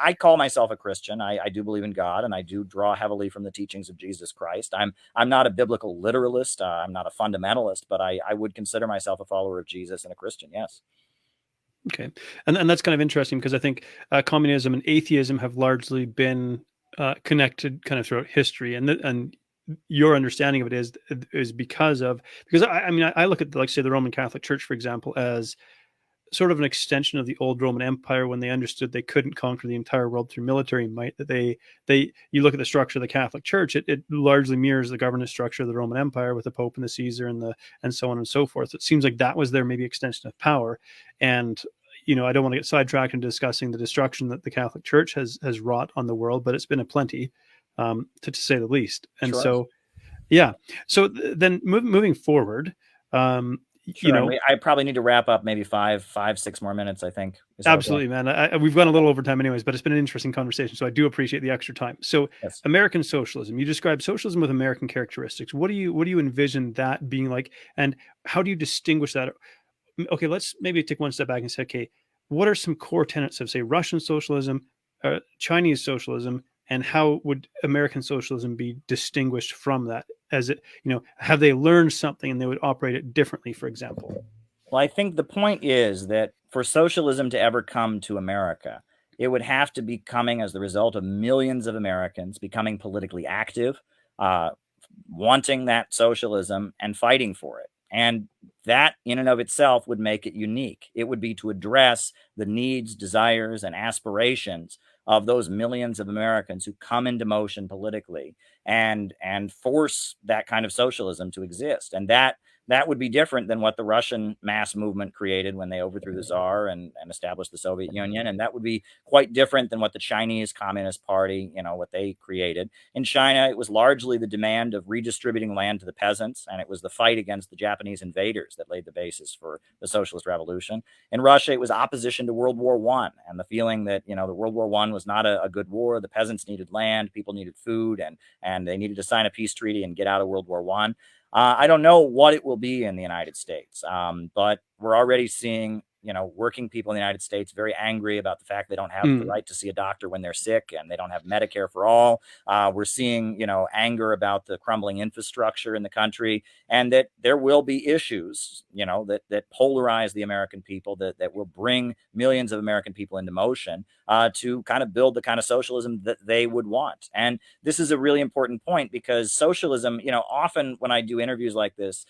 S3: I call myself a Christian. I do believe in God, and I do draw heavily from the teachings of Jesus Christ. I'm not a biblical literalist. I'm not a fundamentalist, but I would consider myself a follower of Jesus and a Christian. Yes.
S1: Okay, and that's kind of interesting because I think communism and atheism have largely been connected kind of throughout history, and your understanding of it is because I look at, like, say, the Roman Catholic Church, for example, as sort of an extension of the old Roman Empire when they understood they couldn't conquer the entire world through military might. That you look at the structure of the Catholic Church, it largely mirrors the governance structure of the Roman Empire with the Pope and the Caesar and so on and so forth. It seems like that was their maybe extension of power. And I don't want to get sidetracked in discussing the destruction that the Catholic Church has wrought on the world, but it's been a plenty, to say the least. And sure. So, yeah. So then moving forward,
S3: sure. I probably need to wrap up maybe 5-6 more minutes, I think.
S1: Absolutely, okay? Man. We've gone a little over time anyways, but it's been an interesting conversation. So I do appreciate the extra time. So yes. American socialism, you describe socialism with American characteristics. What do you envision that being like? And how do you distinguish that? Okay, let's maybe take one step back and say, okay, what are some core tenets of, say, Russian socialism, Chinese socialism, and how would American socialism be distinguished from that? As it, have they learned something and they would operate it differently, for example?
S3: Well, I think the point is that for socialism to ever come to America, It would have to be coming as the result of millions of Americans becoming politically active, wanting that socialism and fighting for it. And that in and of itself would make it unique. It would be to address the needs, desires, and aspirations of those millions of Americans who come into motion politically and force that kind of socialism to exist. And that would be different than what the Russian mass movement created when they overthrew the Tsar and established the Soviet Union. And that would be quite different than what the Chinese Communist Party, what they created. In China, it was largely the demand of redistributing land to the peasants, and it was the fight against the Japanese invaders that laid the basis for the socialist revolution. In Russia, it was opposition to World War I and the feeling that, the World War I was not a good war. The peasants needed land, people needed food, and they needed to sign a peace treaty and get out of World War I. I don't know what it will be in the United States, but we're already seeing, working people in the United States very angry about the fact they don't have the right to see a doctor when they're sick and they don't have Medicare for all. We're seeing, anger about the crumbling infrastructure in the country, and that there will be issues, that polarize the American people, that will bring millions of American people into motion to kind of build the kind of socialism that they would want. And this is a really important point because socialism, often when I do interviews like this,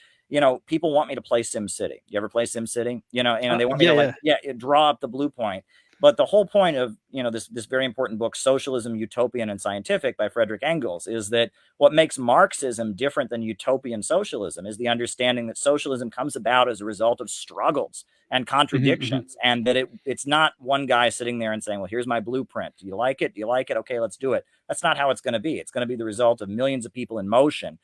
S3: people want me to play SimCity. You ever play SimCity? And they want me to draw up the blue point. But the whole point of, this very important book, Socialism, Utopian and Scientific by Frederick Engels, is that what makes Marxism different than utopian socialism is the understanding that socialism comes about as a result of struggles and contradictions, and that it's not one guy sitting there and saying, well, here's my blueprint. Do you like it? Do you like it? Okay, let's do it. That's not how it's going to be. It's going to be the result of millions of people in motion,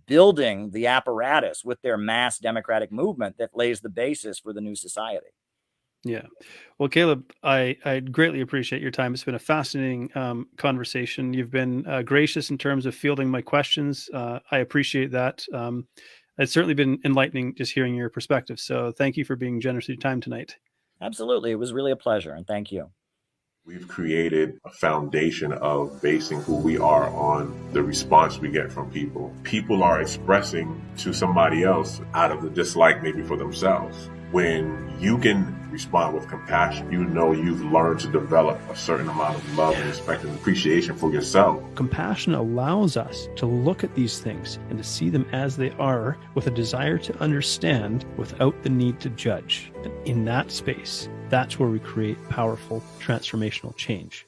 S3: building the apparatus with their mass democratic movement that lays the basis for the new society.
S1: Yeah. Well, Caleb, I greatly appreciate your time. It's been a fascinating conversation. You've been gracious in terms of fielding my questions. I appreciate that. It's certainly been enlightening just hearing your perspective. So thank you for being generous with your time tonight.
S3: Absolutely. It was really a pleasure. And thank you.
S2: We've created a foundation of basing who we are on the response we get from people. People are expressing to somebody else out of the dislike maybe for themselves. When you can respond with compassion, you've learned to develop a certain amount of love and respect and appreciation for yourself.
S1: Compassion allows us to look at these things and to see them as they are with a desire to understand without the need to judge. And in that space, that's where we create powerful transformational change.